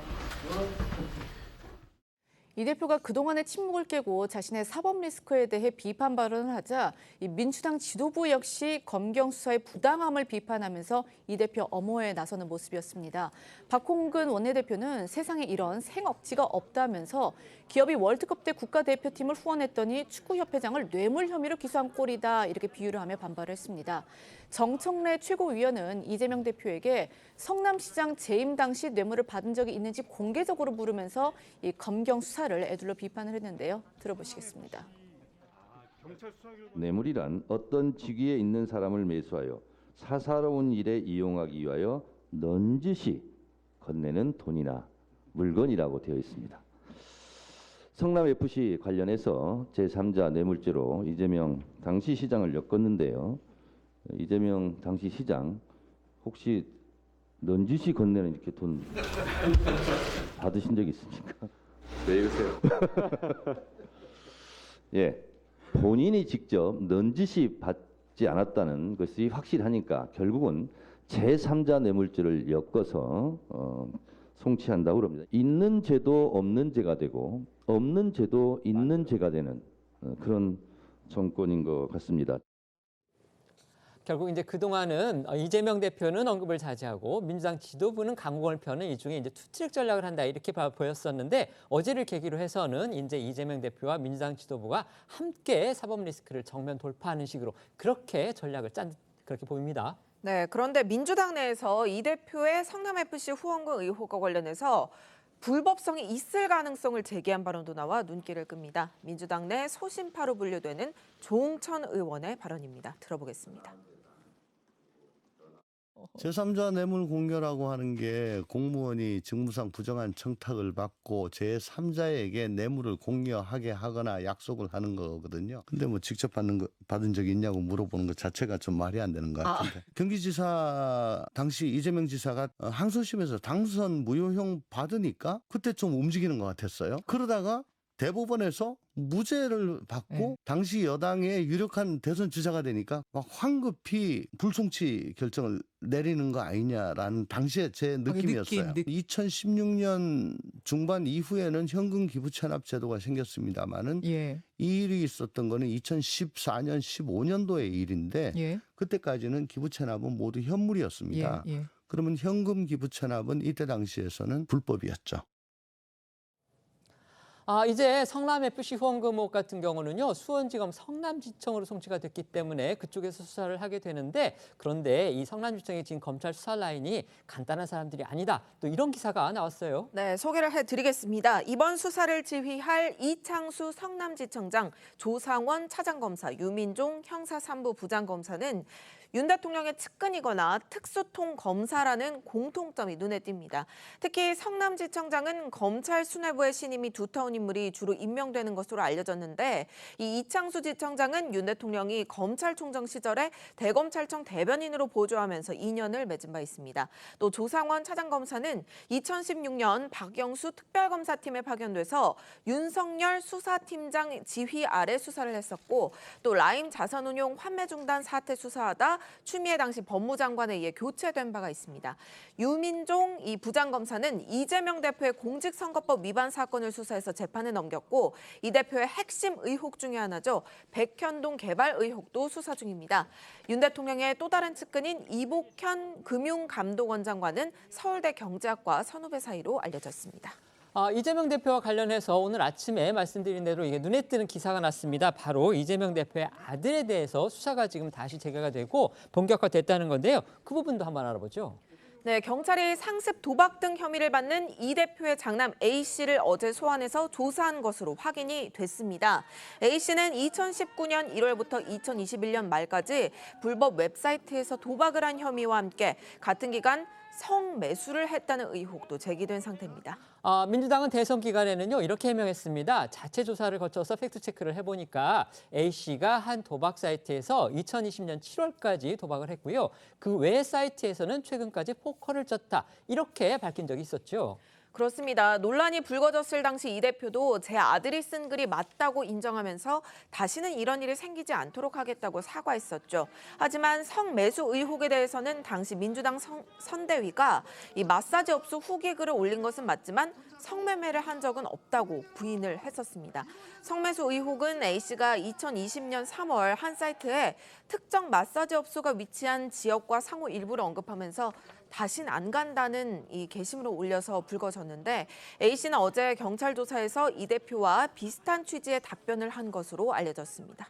이 대표가 그동안의 침묵을 깨고 자신의 사법 리스크에 대해 비판 발언을 하자 이 민주당 지도부 역시 검경 수사의 부당함을 비판하면서 이 대표 엄호에 나서는 모습이었습니다. 박홍근 원내대표는 세상에 이런 생억지가 없다면서 기업이 월드컵 때 국가대표팀을 후원했더니 축구협회장을 뇌물 혐의로 기소한 꼴이다 이렇게 비유를 하며 반발을 했습니다. 정청래 최고위원은 이재명 대표에게 성남시장 재임 당시 뇌물을 받은 적이 있는지 공개적으로 물으면서 이 검경 수사를 애둘러 비판을 했는데요. 들어보시겠습니다. 뇌물이란 어떤 직위에 있는 사람을 매수하여 사사로운 일에 이용하기 위하여 넌지시 건네는 돈이나 물건이라고 되어 있습니다. 성남FC 관련해서 제3자 뇌물죄로 이재명 당시 시장을 엮었는데요. 이재명 당시 시장 혹시 넌지시 건네는 이렇게 돈 받으신 적 있습니까? 왜 이러세요? 예, 본인이 직접 넌지시 받지 않았다는 것이 확실하니까 결국은 제3자 뇌물죄를 엮어서 송치한다고 그럽니다. 있는 죄도 없는 죄가 되고 없는 죄도 있는 죄가 되는 그런 정권인 것 같습니다. 결국 이제 그동안은 이재명 대표는 언급을 자제하고 민주당 지도부는 강공을 펴는 이 중에 이제 투트랙 전략을 한다 이렇게 보였었는데 어제를 계기로 해서는 이제 이재명 대표와 민주당 지도부가 함께 사법 리스크를 정면 돌파하는 식으로 그렇게 전략을 짠 그렇게 보입니다. 네, 그런데 민주당 내에서 이 대표의 성남FC 후원금 의혹과 관련해서 불법성이 있을 가능성을 제기한 발언도 나와 눈길을 끕니다. 민주당 내 소신파로 분류되는 조응천 의원의 발언입니다. 들어보겠습니다. 제3자 뇌물 공여라고 하는 게 공무원이 직무상 부정한 청탁을 받고 제3자에게 뇌물을 공여하게 하거나 약속을 하는 거거든요. 근데 뭐 직접 받은 적이 있냐고 물어보는 것 자체가 좀 말이 안 되는 것 같은데. 경기지사 당시 이재명 지사가 항소심에서 당선 무효형 받으니까 그때 좀 움직이는 것 같았어요. 그러다가 대법원에서 무죄를 받고 당시 여당의 유력한 대선 주자가 되니까 막 황급히 불송치 결정을 내리는 거 아니냐라는 당시에 제 느낌이었어요. 2016년 중반 이후에는 현금 기부 체납 제도가 생겼습니다마는 이 일이 있었던 거는 2014년 15년도의 일인데 그때까지는 기부 체납은 모두 현물이었습니다. 그러면 현금 기부 체납은 이때 당시에서는 불법이었죠. 이제 성남FC 후원금 의혹 같은 경우는요. 수원지검 성남지청으로 송치가 됐기 때문에 그쪽에서 수사를 하게 되는데 그런데 이 성남지청의 지금 검찰 수사 라인이 간단한 사람들이 아니다. 또 이런 기사가 나왔어요. 네, 소개를 해드리겠습니다. 이번 수사를 지휘할 이창수 성남지청장, 조상원 차장검사, 유민종 형사 3부 부장검사는 윤 대통령의 측근이거나 특수통 검사라는 공통점이 눈에 띕니다. 특히 성남지청장은 검찰 수뇌부의 신임이 두터운 인물이 주로 임명되는 것으로 알려졌는데 이 이창수 지청장은 윤 대통령이 검찰총장 시절에 대검찰청 대변인으로 보조하면서 인연을 맺은 바 있습니다. 또 조상원 차장검사는 2016년 박영수 특별검사팀에 파견돼서 윤석열 수사팀장 지휘 아래 수사를 했었고 또 라임 자산운용 환매 중단 사태 수사하다 추미애 당시 법무장관에 의해 교체된 바가 있습니다. 유민종 이 부장검사는 이재명 대표의 공직선거법 위반 사건을 수사해서 재판에 넘겼고 이 대표의 핵심 의혹 중에 하나죠. 백현동 개발 의혹도 수사 중입니다. 윤 대통령의 또 다른 측근인 이복현 금융감독원장과는 서울대 경제학과 선후배 사이로 알려졌습니다. 이재명 대표와 관련해서 오늘 아침에 말씀드린 대로 이게 눈에 띄는 기사가 났습니다. 바로 이재명 대표의 아들에 대해서 수사가 지금 다시 재개가 되고 본격화됐다는 건데요. 그 부분도 한번 알아보죠. 네, 경찰이 상습 도박 등 혐의를 받는 이 대표의 장남 A씨를 어제 소환해서 조사한 것으로 확인이 됐습니다. A씨는 2019년 1월부터 2021년 말까지 불법 웹사이트에서 도박을 한 혐의와 함께 같은 기간 성매수를 했다는 의혹도 제기된 상태입니다. 민주당은 대선 기간에는요 이렇게 해명했습니다. 자체 조사를 거쳐서 팩트체크를 해보니까 A씨가 한 도박 사이트에서 2020년 7월까지 도박을 했고요. 그 외 사이트에서는 최근까지 포커를 쳤다. 이렇게 밝힌 적이 있었죠. 그렇습니다. 논란이 불거졌을 당시 이 대표도 제 아들이 쓴 글이 맞다고 인정하면서 다시는 이런 일이 생기지 않도록 하겠다고 사과했었죠. 하지만 성매수 의혹에 대해서는 당시 민주당 선대위가 이 마사지 업소 후기 글을 올린 것은 맞지만 성매매를 한 적은 없다고 부인을 했었습니다. 성매수 의혹은 A씨가 2020년 3월 한 사이트에 특정 마사지 업소가 위치한 지역과 상호 일부를 언급하면서 다신 안 간다는 이 게시물을 올려서 불거졌는데 A씨는 어제 경찰 조사에서 이 대표와 비슷한 취지의 답변을 한 것으로 알려졌습니다.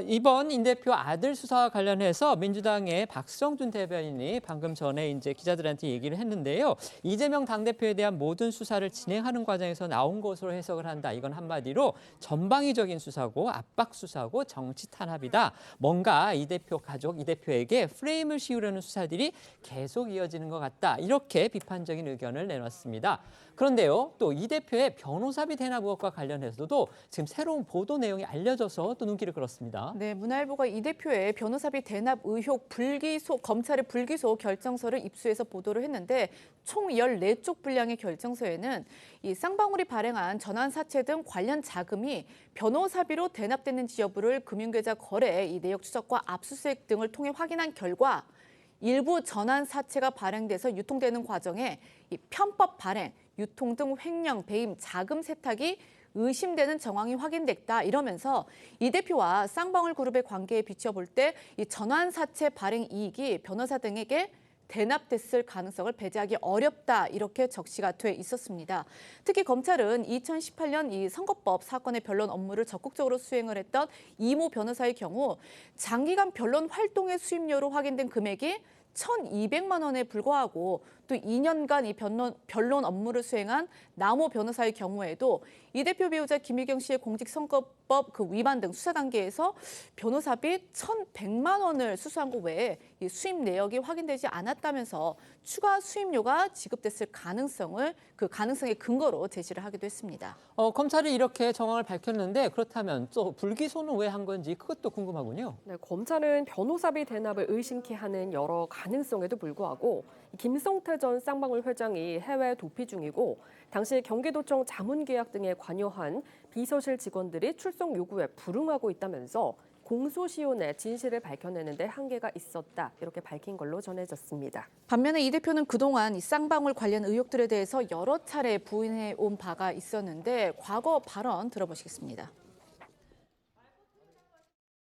이번 임 대표 아들 수사와 관련해서 민주당의 박성준 대변인이 방금 전에 이제 기자들한테 얘기를 했는데요. 이재명 당대표에 대한 모든 수사를 진행하는 과정에서 나온 것으로 해석을 한다. 이건 한마디로 전방위적인 수사고 압박 수사고 정치 탄압이다. 뭔가 이 대표 가족, 이 대표에게 프레임을 씌우려는 수사들이 계속 이어지는 것 같다. 이렇게 비판적인 의견을 내놨습니다. 그런데요, 또 이 대표의 변호사비 대납 의혹과 관련해서도 지금 새로운 보도 내용이 알려져서 또 눈길을 끌었습니다. 네, 문화일보가 이 대표의 변호사비 대납 의혹 불기소, 검찰의 불기소 결정서를 입수해서 보도를 했는데 총 14쪽 분량의 결정서에는 이 쌍방울이 발행한 전환사채 등 관련 자금이 변호사비로 대납됐는지 여부를 금융계좌 거래, 이 내역 추적과 압수수색 등을 통해 확인한 결과 일부 전환사채가 발행돼서 유통되는 과정에 이 편법 발행, 유통 등 횡령, 배임, 자금 세탁이 의심되는 정황이 확인됐다 이러면서 이 대표와 쌍방울 그룹의 관계에 비춰볼 때 이 전환사채 발행 이익이 변호사 등에게 대납됐을 가능성을 배제하기 어렵다 이렇게 적시가 돼 있었습니다. 특히 검찰은 2018년 이 선거법 사건의 변론 업무를 적극적으로 수행을 했던 이모 변호사의 경우 장기간 변론 활동의 수임료로 확인된 금액이 1,200만 원에 불과하고 또 2년간 이 변론 업무를 수행한 남모 변호사의 경우에도 이 대표 배우자 김유경 씨의 공직선거법 그 위반 등 수사 단계에서 변호사비 1,100만 원을 수수한 것 외에 이 수임 내역이 확인되지 않았다면서 추가 수임료가 지급됐을 가능성의 근거로 제시를 하기도 했습니다. 검찰이 이렇게 정황을 밝혔는데 그렇다면 또 불기소는 왜 한 건지 그것도 궁금하군요. 네, 검찰은 변호사비 대납을 의심케 하는 여러 가능성에도 불구하고 김성태 전 쌍방울 회장이 해외 도피 중이고 당시 경기도청 자문계약 등에 관여한 비서실 직원들이 출석 요구에 불응하고 있다면서 공소시효내 진실을 밝혀내는데 한계가 있었다 이렇게 밝힌 걸로 전해졌습니다. 반면에 이 대표는 그동안 이 쌍방울 관련 의혹들에 대해서 여러 차례 부인해 온 바가 있었는데 과거 발언 들어보시겠습니다.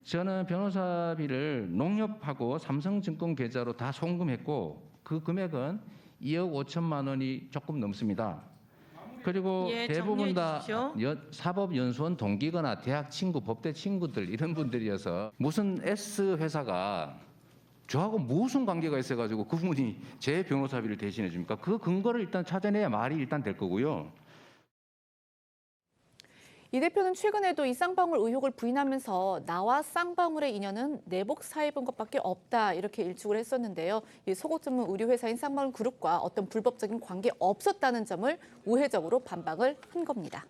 저는 변호사비를 농협하고 삼성증권 계좌로 다 송금했고 그 금액은 2억 5천만 원이 조금 넘습니다. 그리고 예, 대부분 다 정리해 사법연수원 동기거나 대학 친구, 법대 친구들 이런 분들이어서 무슨 S 회사가 저하고 무슨 관계가 있어가지고 그분이 제 변호사비를 대신해 줍니까? 그 근거를 일단 찾아내야 말이 일단 될 거고요. 이 대표는 최근에도 이 쌍방울 의혹을 부인하면서 나와 쌍방울의 인연은 내복 사입은 것밖에 없다 이렇게 일축을 했었는데요. 이 속옷 전문 의류회사인 쌍방울 그룹과 어떤 불법적인 관계 없었다는 점을 우회적으로 반박을 한 겁니다.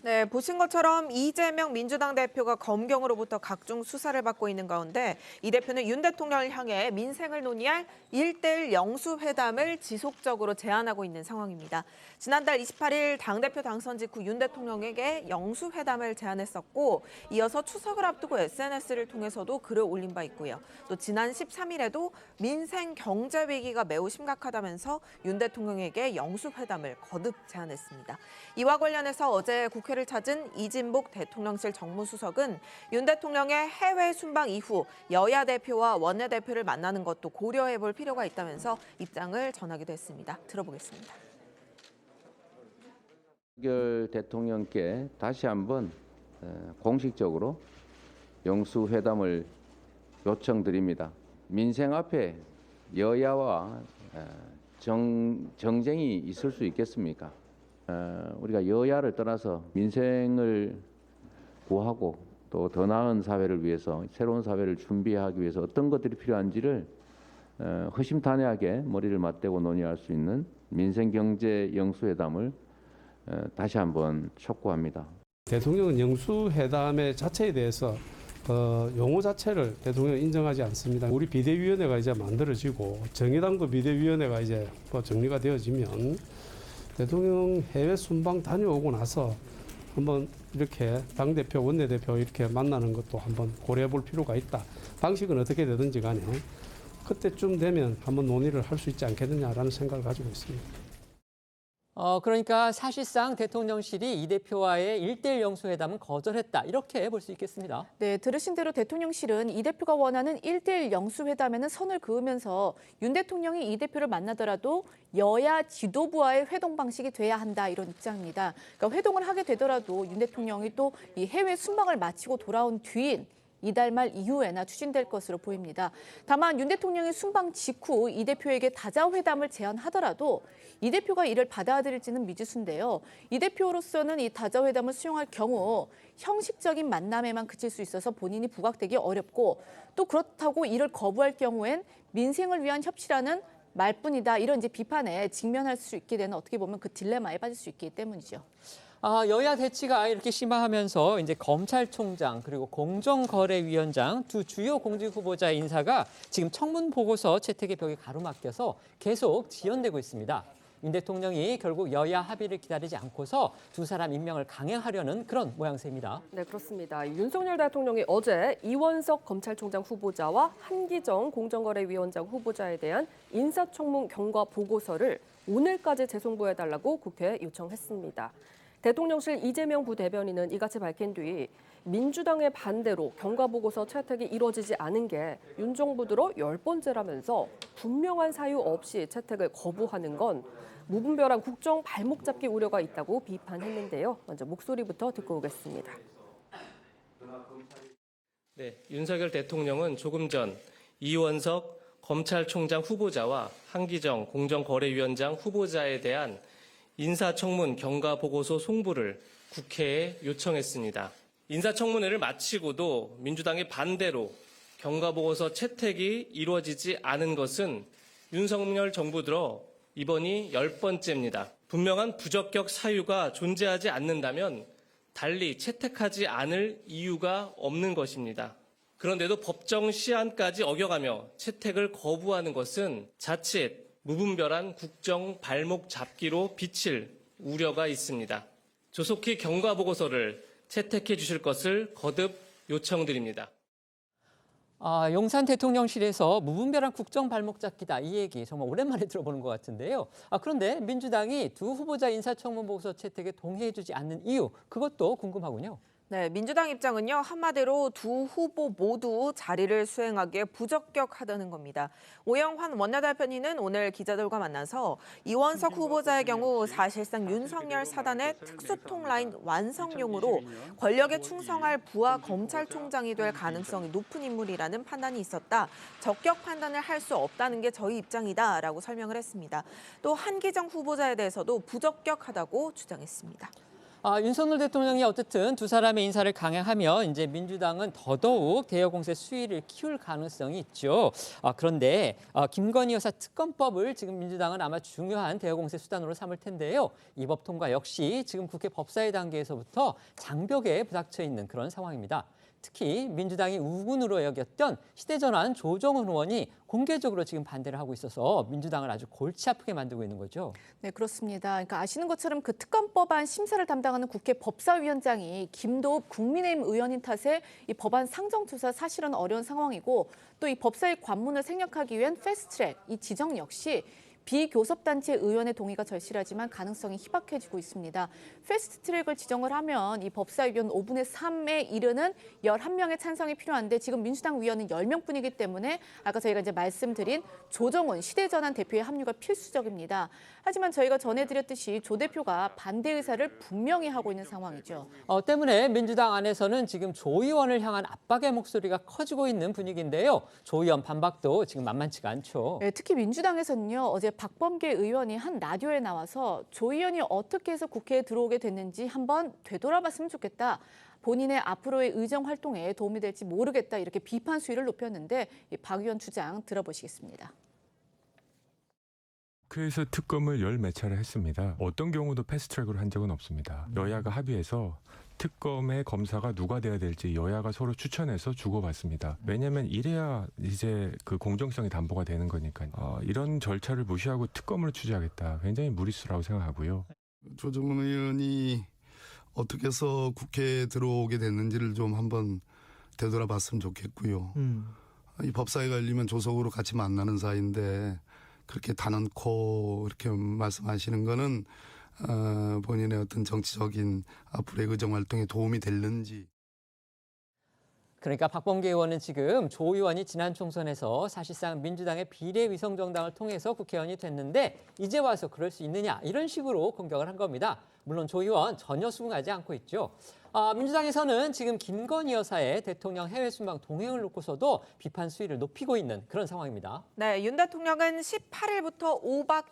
네, 보신 것처럼 이재명 민주당 대표가 검경으로부터 각종 수사를 받고 있는 가운데 이 대표는 윤 대통령을 향해 민생을 논의할 1:1 영수회담을 지속적으로 제안하고 있는 상황입니다. 지난달 28일 당대표 당선 직후 윤 대통령에게 영수회담을 제안했었고 이어서 추석을 앞두고 SNS를 통해서도 글을 올린 바 있고요. 또 지난 13일에도 민생 경제 위기가 매우 심각하다면서 윤 대통령에게 영수회담을 거듭 제안했습니다. 이와 관련해서 어제 국회를 찾은 이진복 대통령실 정무수석은 윤 대통령의 해외 순방 이후 여야 대표와 원내대표를 만나는 것도 고려해 볼 필요가 있다면서 입장을 전하기도 했습니다. 들어보겠습니다. 윤석열 대통령께 다시 한번 공식적으로 영수회담을 요청드립니다. 민생 앞에 여야와 정쟁이 있을 수 있겠습니까? 우리가 여야를 떠나서 민생을 구하고 또 더 나은 사회를 위해서 새로운 사회를 준비하기 위해서 어떤 것들이 필요한지를 허심탄회하게 머리를 맞대고 논의할 수 있는 민생경제 영수회담을 다시 한번 촉구합니다. 대통령은 영수회담의 자체에 대해서 용어 자체를 대통령은 인정하지 않습니다. 우리 비대위원회가 이제 만들어지고 정의당도 비대위원회가 이제 정리가 되어지면 대통령 해외 순방 다녀오고 나서 한번 이렇게 당대표, 원내대표 이렇게 만나는 것도 한번 고려해 볼 필요가 있다. 방식은 어떻게 되든지 간에 그때쯤 되면 한번 논의를 할 수 있지 않겠느냐라는 생각을 가지고 있습니다. 그러니까 사실상 대통령실이 이 대표와의 1:1 영수회담은 거절했다. 이렇게 볼 수 있겠습니다. 네, 들으신 대로 대통령실은 이 대표가 원하는 1:1 영수회담에는 선을 그으면서 윤 대통령이 이 대표를 만나더라도 여야 지도부와의 회동 방식이 돼야 한다 이런 입장입니다. 그러니까 회동을 하게 되더라도 윤 대통령이 또 이 해외 순방을 마치고 돌아온 뒤인 이달 말 이후에나 추진될 것으로 보입니다. 다만 윤 대통령이 순방 직후 이 대표에게 다자회담을 제안하더라도 이 대표가 이를 받아들일지는 미지수인데요. 이 대표로서는 이 다자회담을 수용할 경우 형식적인 만남에만 그칠 수 있어서 본인이 부각되기 어렵고 또 그렇다고 이를 거부할 경우엔 민생을 위한 협치라는 말뿐이다 이런 이제 비판에 직면할 수 있게 되는 어떻게 보면 그 딜레마에 빠질 수 있기 때문이죠. 여야 대치가 이렇게 심화하면서 이제 검찰총장 그리고 공정거래위원장 두 주요 공직 후보자의 인사가 지금 청문 보고서 채택의 벽에 가로막혀서 계속 지연되고 있습니다. 윤 대통령이 결국 여야 합의를 기다리지 않고서 두 사람 임명을 강행하려는 그런 모양새입니다. 네, 그렇습니다. 윤석열 대통령이 어제 이원석 검찰총장 후보자와 한기정 공정거래위원장 후보자에 대한 인사청문 경과 보고서를 오늘까지 재송부해달라고 국회에 요청했습니다. 대통령실 이재명 부대변인은 이같이 밝힌 뒤 민주당의 반대로 경과보고서 채택이 이루어지지 않은 게 윤 정부 들어 10번째라면서 분명한 사유 없이 채택을 거부하는 건 무분별한 국정 발목 잡기 우려가 있다고 비판했는데요. 먼저 목소리부터 듣고 오겠습니다. 네, 윤석열 대통령은 조금 전 이원석 검찰총장 후보자와 한기정 공정거래위원장 후보자에 대한 인사청문 경과보고서 송부를 국회에 요청했습니다. 인사청문회를 마치고도 민주당의 반대로 경과보고서 채택이 이루어지지 않은 것은 윤석열 정부 들어 이번이 10번째입니다. 분명한 부적격 사유가 존재하지 않는다면 달리 채택하지 않을 이유가 없는 것입니다. 그런데도 법정 시한까지 어겨가며 채택을 거부하는 것은 자칫 무분별한 국정 발목 잡기로 비칠 우려가 있습니다. 조속히 경과보고서를 채택해 주실 것을 거듭 요청드립니다. 용산 대통령실에서 무분별한 국정 발목 잡기다. 이 얘기 정말 오랜만에 들어보는 것 같은데요. 그런데 민주당이 두 후보자 인사청문 보고서 채택에 동의해 주지 않는 이유, 그것도 궁금하군요. 네, 민주당 입장은요, 한마디로 두 후보 모두 자리를 수행하기에 부적격하다는 겁니다. 오영환 원내대변인은 오늘 기자들과 만나서 이원석 후보자의 경우 사실상 윤석열 사단의 특수통 라인 완성용으로 권력에 충성할 부하 검찰총장이 될 가능성이 높은 인물이라는 판단이 있었다. 적격 판단을 할 수 없다는 게 저희 입장이다라고 설명을 했습니다. 또 한기정 후보자에 대해서도 부적격하다고 주장했습니다. 윤석열 대통령이 어쨌든 두 사람의 인사를 강행하면 이제 민주당은 더더욱 대여 공세 수위를 키울 가능성이 있죠. 그런데 김건희 여사 특검법을 지금 민주당은 아마 중요한 대여 공세 수단으로 삼을 텐데요. 이 법 통과 역시 지금 국회 법사위 단계에서부터 장벽에 부닥쳐 있는 그런 상황입니다. 특히 민주당이 우군으로 여겼던 시대전환 조정훈 의원이 공개적으로 지금 반대를 하고 있어서 민주당을 아주 골치 아프게 만들고 있는 거죠. 네, 그렇습니다. 그러니까 아시는 것처럼 그 특검법안 심사를 담당하는 국회 법사위원장이 김도읍 국민의힘 의원인 탓에 이 법안 상정 조사 사실은 어려운 상황이고 또 이 법사위 관문을 생략하기 위한 패스트트랙 이 지정 역시 비교섭단체 의원의 동의가 절실하지만 가능성이 희박해지고 있습니다. 패스트트랙을 지정을 하면 이 법사위원 5분의 3에 이르는 11명의 찬성이 필요한데 지금 민주당 위원은 10명뿐이기 때문에 아까 저희가 이제 말씀드린 조정훈 시대전환 대표의 합류가 필수적입니다. 하지만 저희가 전해드렸듯이 조 대표가 반대 의사를 분명히 하고 있는 상황이죠. 때문에 민주당 안에서는 지금 조 의원을 향한 압박의 목소리가 커지고 있는 분위기인데요. 조 의원 반박도 지금 만만치가 않죠. 네, 특히 민주당에서는요. 어제 박범계 의원이 한 라디오에 나와서 조 의원이 어떻게 해서 국회에 들어오게 됐는지 한번 되돌아봤으면 좋겠다. 본인의 앞으로의 의정 활동에 도움이 될지 모르겠다. 이렇게 비판 수위를 높였는데 이 박 의원 주장 들어보시겠습니다. 국회에서 특검을 열 몇 차례 했습니다. 어떤 경우도 패스트트랙으로 한 적은 없습니다. 여야가 합의해서 특검의 검사가 누가 돼야 될지 여야가 서로 추천해서 주고받습니다. 왜냐하면 이래야 이제 그 공정성이 담보가 되는 거니까요. 이런 절차를 무시하고 특검을 취재하겠다. 굉장히 무리수라고 생각하고요. 조정훈 의원이 어떻게 해서 국회에 들어오게 됐는지를 좀 한번 되돌아봤으면 좋겠고요. 이 법사위가 열리면 조속으로 같이 만나는 사이인데 그렇게 단언코 이렇게 말씀하시는 거는 본인의 어떤 정치적인 앞으로의 의정 활동에 도움이 될는지. 그러니까 박범계 의원은 지금 조 의원이 지난 총선에서 사실상 민주당의 비례위성정당을 통해서 국회의원이 됐는데 이제 와서 그럴 수 있느냐 이런 식으로 공격을 한 겁니다. 물론 조 의원 전혀 수긍하지 않고 있죠. 민주당에서는 지금 김건희 여사의 대통령 해외 순방 동행을 놓고서도 비판 수위를 높이고 있는 그런 상황입니다. 네, 윤 대통령은 18일부터 5박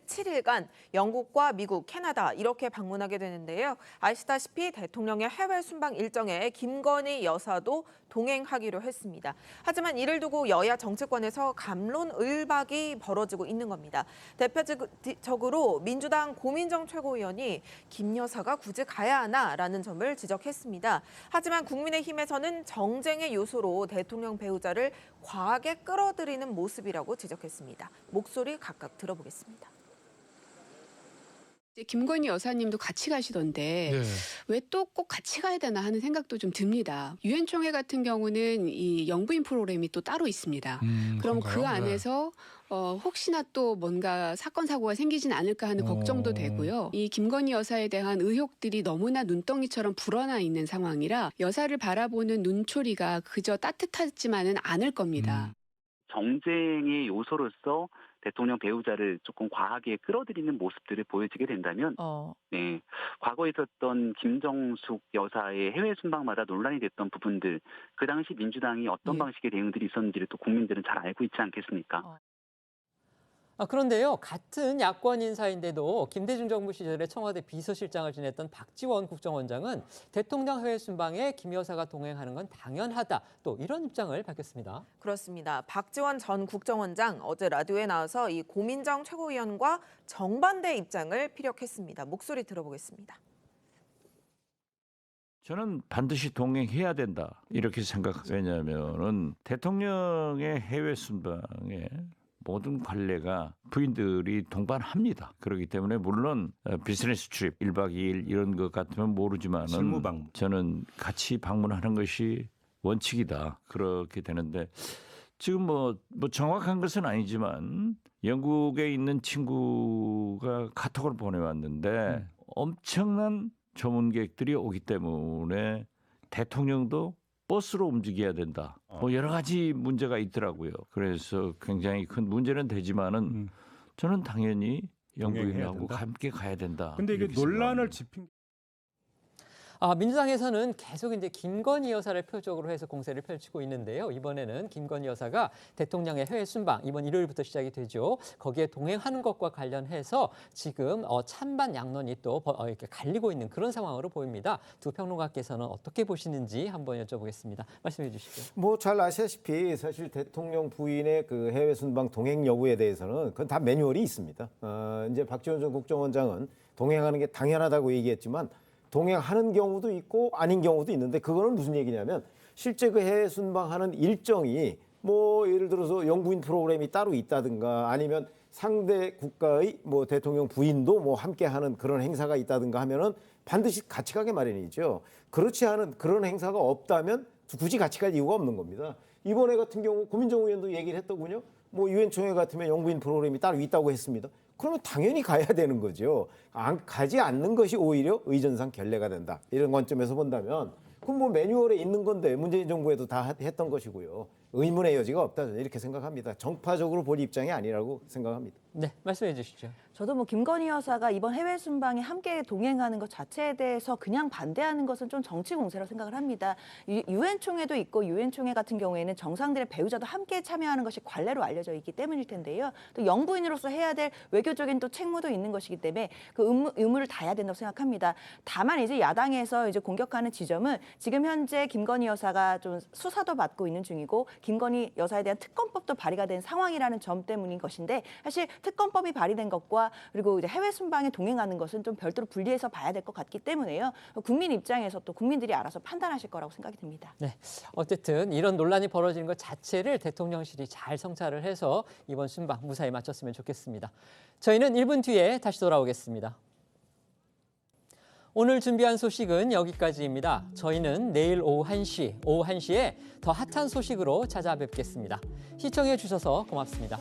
7일간 영국과 미국, 캐나다 이렇게 방문하게 되는데요. 아시다시피 대통령의 해외 순방 일정에 김건희 여사도 동행하기로 했습니다. 하지만 이를 두고 여야 정치권에서 갑론을박이 벌어지고 있는 겁니다. 대표적으로 민주당 고민정 최고위원이 김 여사가 굳이 가야 하나라는 점을 지적했습니다. 하지만 국민의힘에서는 정쟁의 요소로 대통령 배우자를 과하게 끌어들이는 모습이라고 지적했습니다. 목소리 각각 들어보겠습니다. 김건희 여사님도 같이 가시던데 왜 또 꼭 같이 가야 되나 하는 생각도 좀 듭니다. 유엔 총회 같은 경우는 이 영부인 프로그램이 또 따로 있습니다. 그럼 그 안에서 혹시나 또 뭔가 사건 사고가 생기진 않을까 하는 걱정도 되고요. 이 김건희 여사에 대한 의혹들이 너무나 눈덩이처럼 불어나 있는 상황이라 여사를 바라보는 눈초리가 그저 따뜻하지만은 않을 겁니다. 정쟁의 요소로서 대통령 배우자를 조금 과하게 끌어들이는 모습들을 보여지게 된다면 네, 과거에 있었던 김정숙 여사의 해외 순방마다 논란이 됐던 부분들 그 당시 민주당이 어떤 방식의 대응들이 있었는지를 또 국민들은 잘 알고 있지 않겠습니까? 그런데요, 같은 야권 인사인데도 김대중 정부 시절에 청와대 비서실장을 지냈던 박지원 국정원장은 대통령 해외 순방에 김 여사가 동행하는 건 당연하다. 또 이런 입장을 밝혔습니다. 그렇습니다. 박지원 전 국정원장 어제 라디오에 나와서 이 고민정 최고위원과 정반대 입장을 피력했습니다. 목소리 들어보겠습니다. 저는 반드시 동행해야 된다 이렇게 생각해요. 왜냐하면은 대통령의 해외 순방에 모든 관례가 부인들이 동반합니다. 그렇기 때문에 물론 비즈니스 트립 1박 2일 이런 것 같으면 모르지만은 실무방문. 저는 같이 방문하는 것이 원칙이다. 그렇게 되는데 지금 뭐 정확한 것은 아니지만 영국에 있는 친구가 카톡을 보내왔는데 엄청난 조문객들이 오기 때문에 대통령도 버스로 움직여야 된다. 뭐 여러 가지 문제가 있더라고요. 그래서 굉장히 큰 문제는 되지만은 저는 당연히 영부인하고 함께 가야 된다. 근데 이게 논란을 짚인 민주당에서는 계속 이제 김건희 여사를 표적으로 해서 공세를 펼치고 있는데요. 이번에는 김건희 여사가 대통령의 해외 순방 이번 일요일부터 시작이 되죠. 거기에 동행하는 것과 관련해서 지금 찬반 양론이 또 이렇게 갈리고 있는 그런 상황으로 보입니다. 두 평론가께서는 어떻게 보시는지 한번 여쭤보겠습니다. 말씀해 주시죠. 뭐 잘 아시다시피 사실 대통령 부인의 그 해외 순방 동행 여부에 대해서는 그건 다 매뉴얼이 있습니다. 이제 박지원 전 국정원장은 동행하는 게 당연하다고 얘기했지만 동행하는 경우도 있고 아닌 경우도 있는데 그거는 무슨 얘기냐면 실제 그 해외 순방하는 일정이 뭐 예를 들어서 영부인 프로그램이 따로 있다든가 아니면 상대 국가의 뭐 대통령 부인도 뭐 함께하는 그런 행사가 있다든가 하면은 반드시 같이 가게 마련이죠. 그렇지 않은 그런 행사가 없다면 굳이 같이 갈 이유가 없는 겁니다. 이번에 같은 경우 고민정 의원도 얘기를 했더군요. 뭐 유엔 총회 같으면 영부인 프로그램이 따로 있다고 했습니다. 그러면 당연히 가야 되는 거죠. 가지 않는 것이 오히려 의전상 결례가 된다. 이런 관점에서 본다면 그건 뭐 매뉴얼에 있는 건데 문재인 정부에도 다 했던 것이고요. 의문의 여지가 없다. 이렇게 생각합니다. 정파적으로 볼 입장이 아니라고 생각합니다. 네, 말씀해 주시죠. 저도 뭐 김건희 여사가 이번 해외 순방에 함께 동행하는 것 자체에 대해서 그냥 반대하는 것은 좀 정치 공세라고 생각을 합니다. 유엔 총회도 있고 유엔 총회 같은 경우에는 정상들의 배우자도 함께 참여하는 것이 관례로 알려져 있기 때문일 텐데요. 또 영부인으로서 해야 될 외교적인 또 책무도 있는 것이기 때문에 그 의무를 다해야 된다고 생각합니다. 다만 이제 야당에서 이제 공격하는 지점은 지금 현재 김건희 여사가 좀 수사도 받고 있는 중이고 김건희 여사에 대한 특검법도 발의가 된 상황이라는 점 때문인 것인데 사실 특검법이 발의된 것과 그리고 이제 해외 순방에 동행하는 것은 좀 별도로 분리해서 봐야 될 것 같기 때문에요. 국민 입장에서 또 국민들이 알아서 판단하실 거라고 생각이 듭니다. 네, 어쨌든 이런 논란이 벌어지는 것 자체를 대통령실이 잘 성찰을 해서 이번 순방 무사히 마쳤으면 좋겠습니다. 저희는 1분 뒤에 다시 돌아오겠습니다. 오늘 준비한 소식은 여기까지입니다. 저희는 내일 오후 1시에 더 핫한 소식으로 찾아뵙겠습니다. 시청해 주셔서 고맙습니다.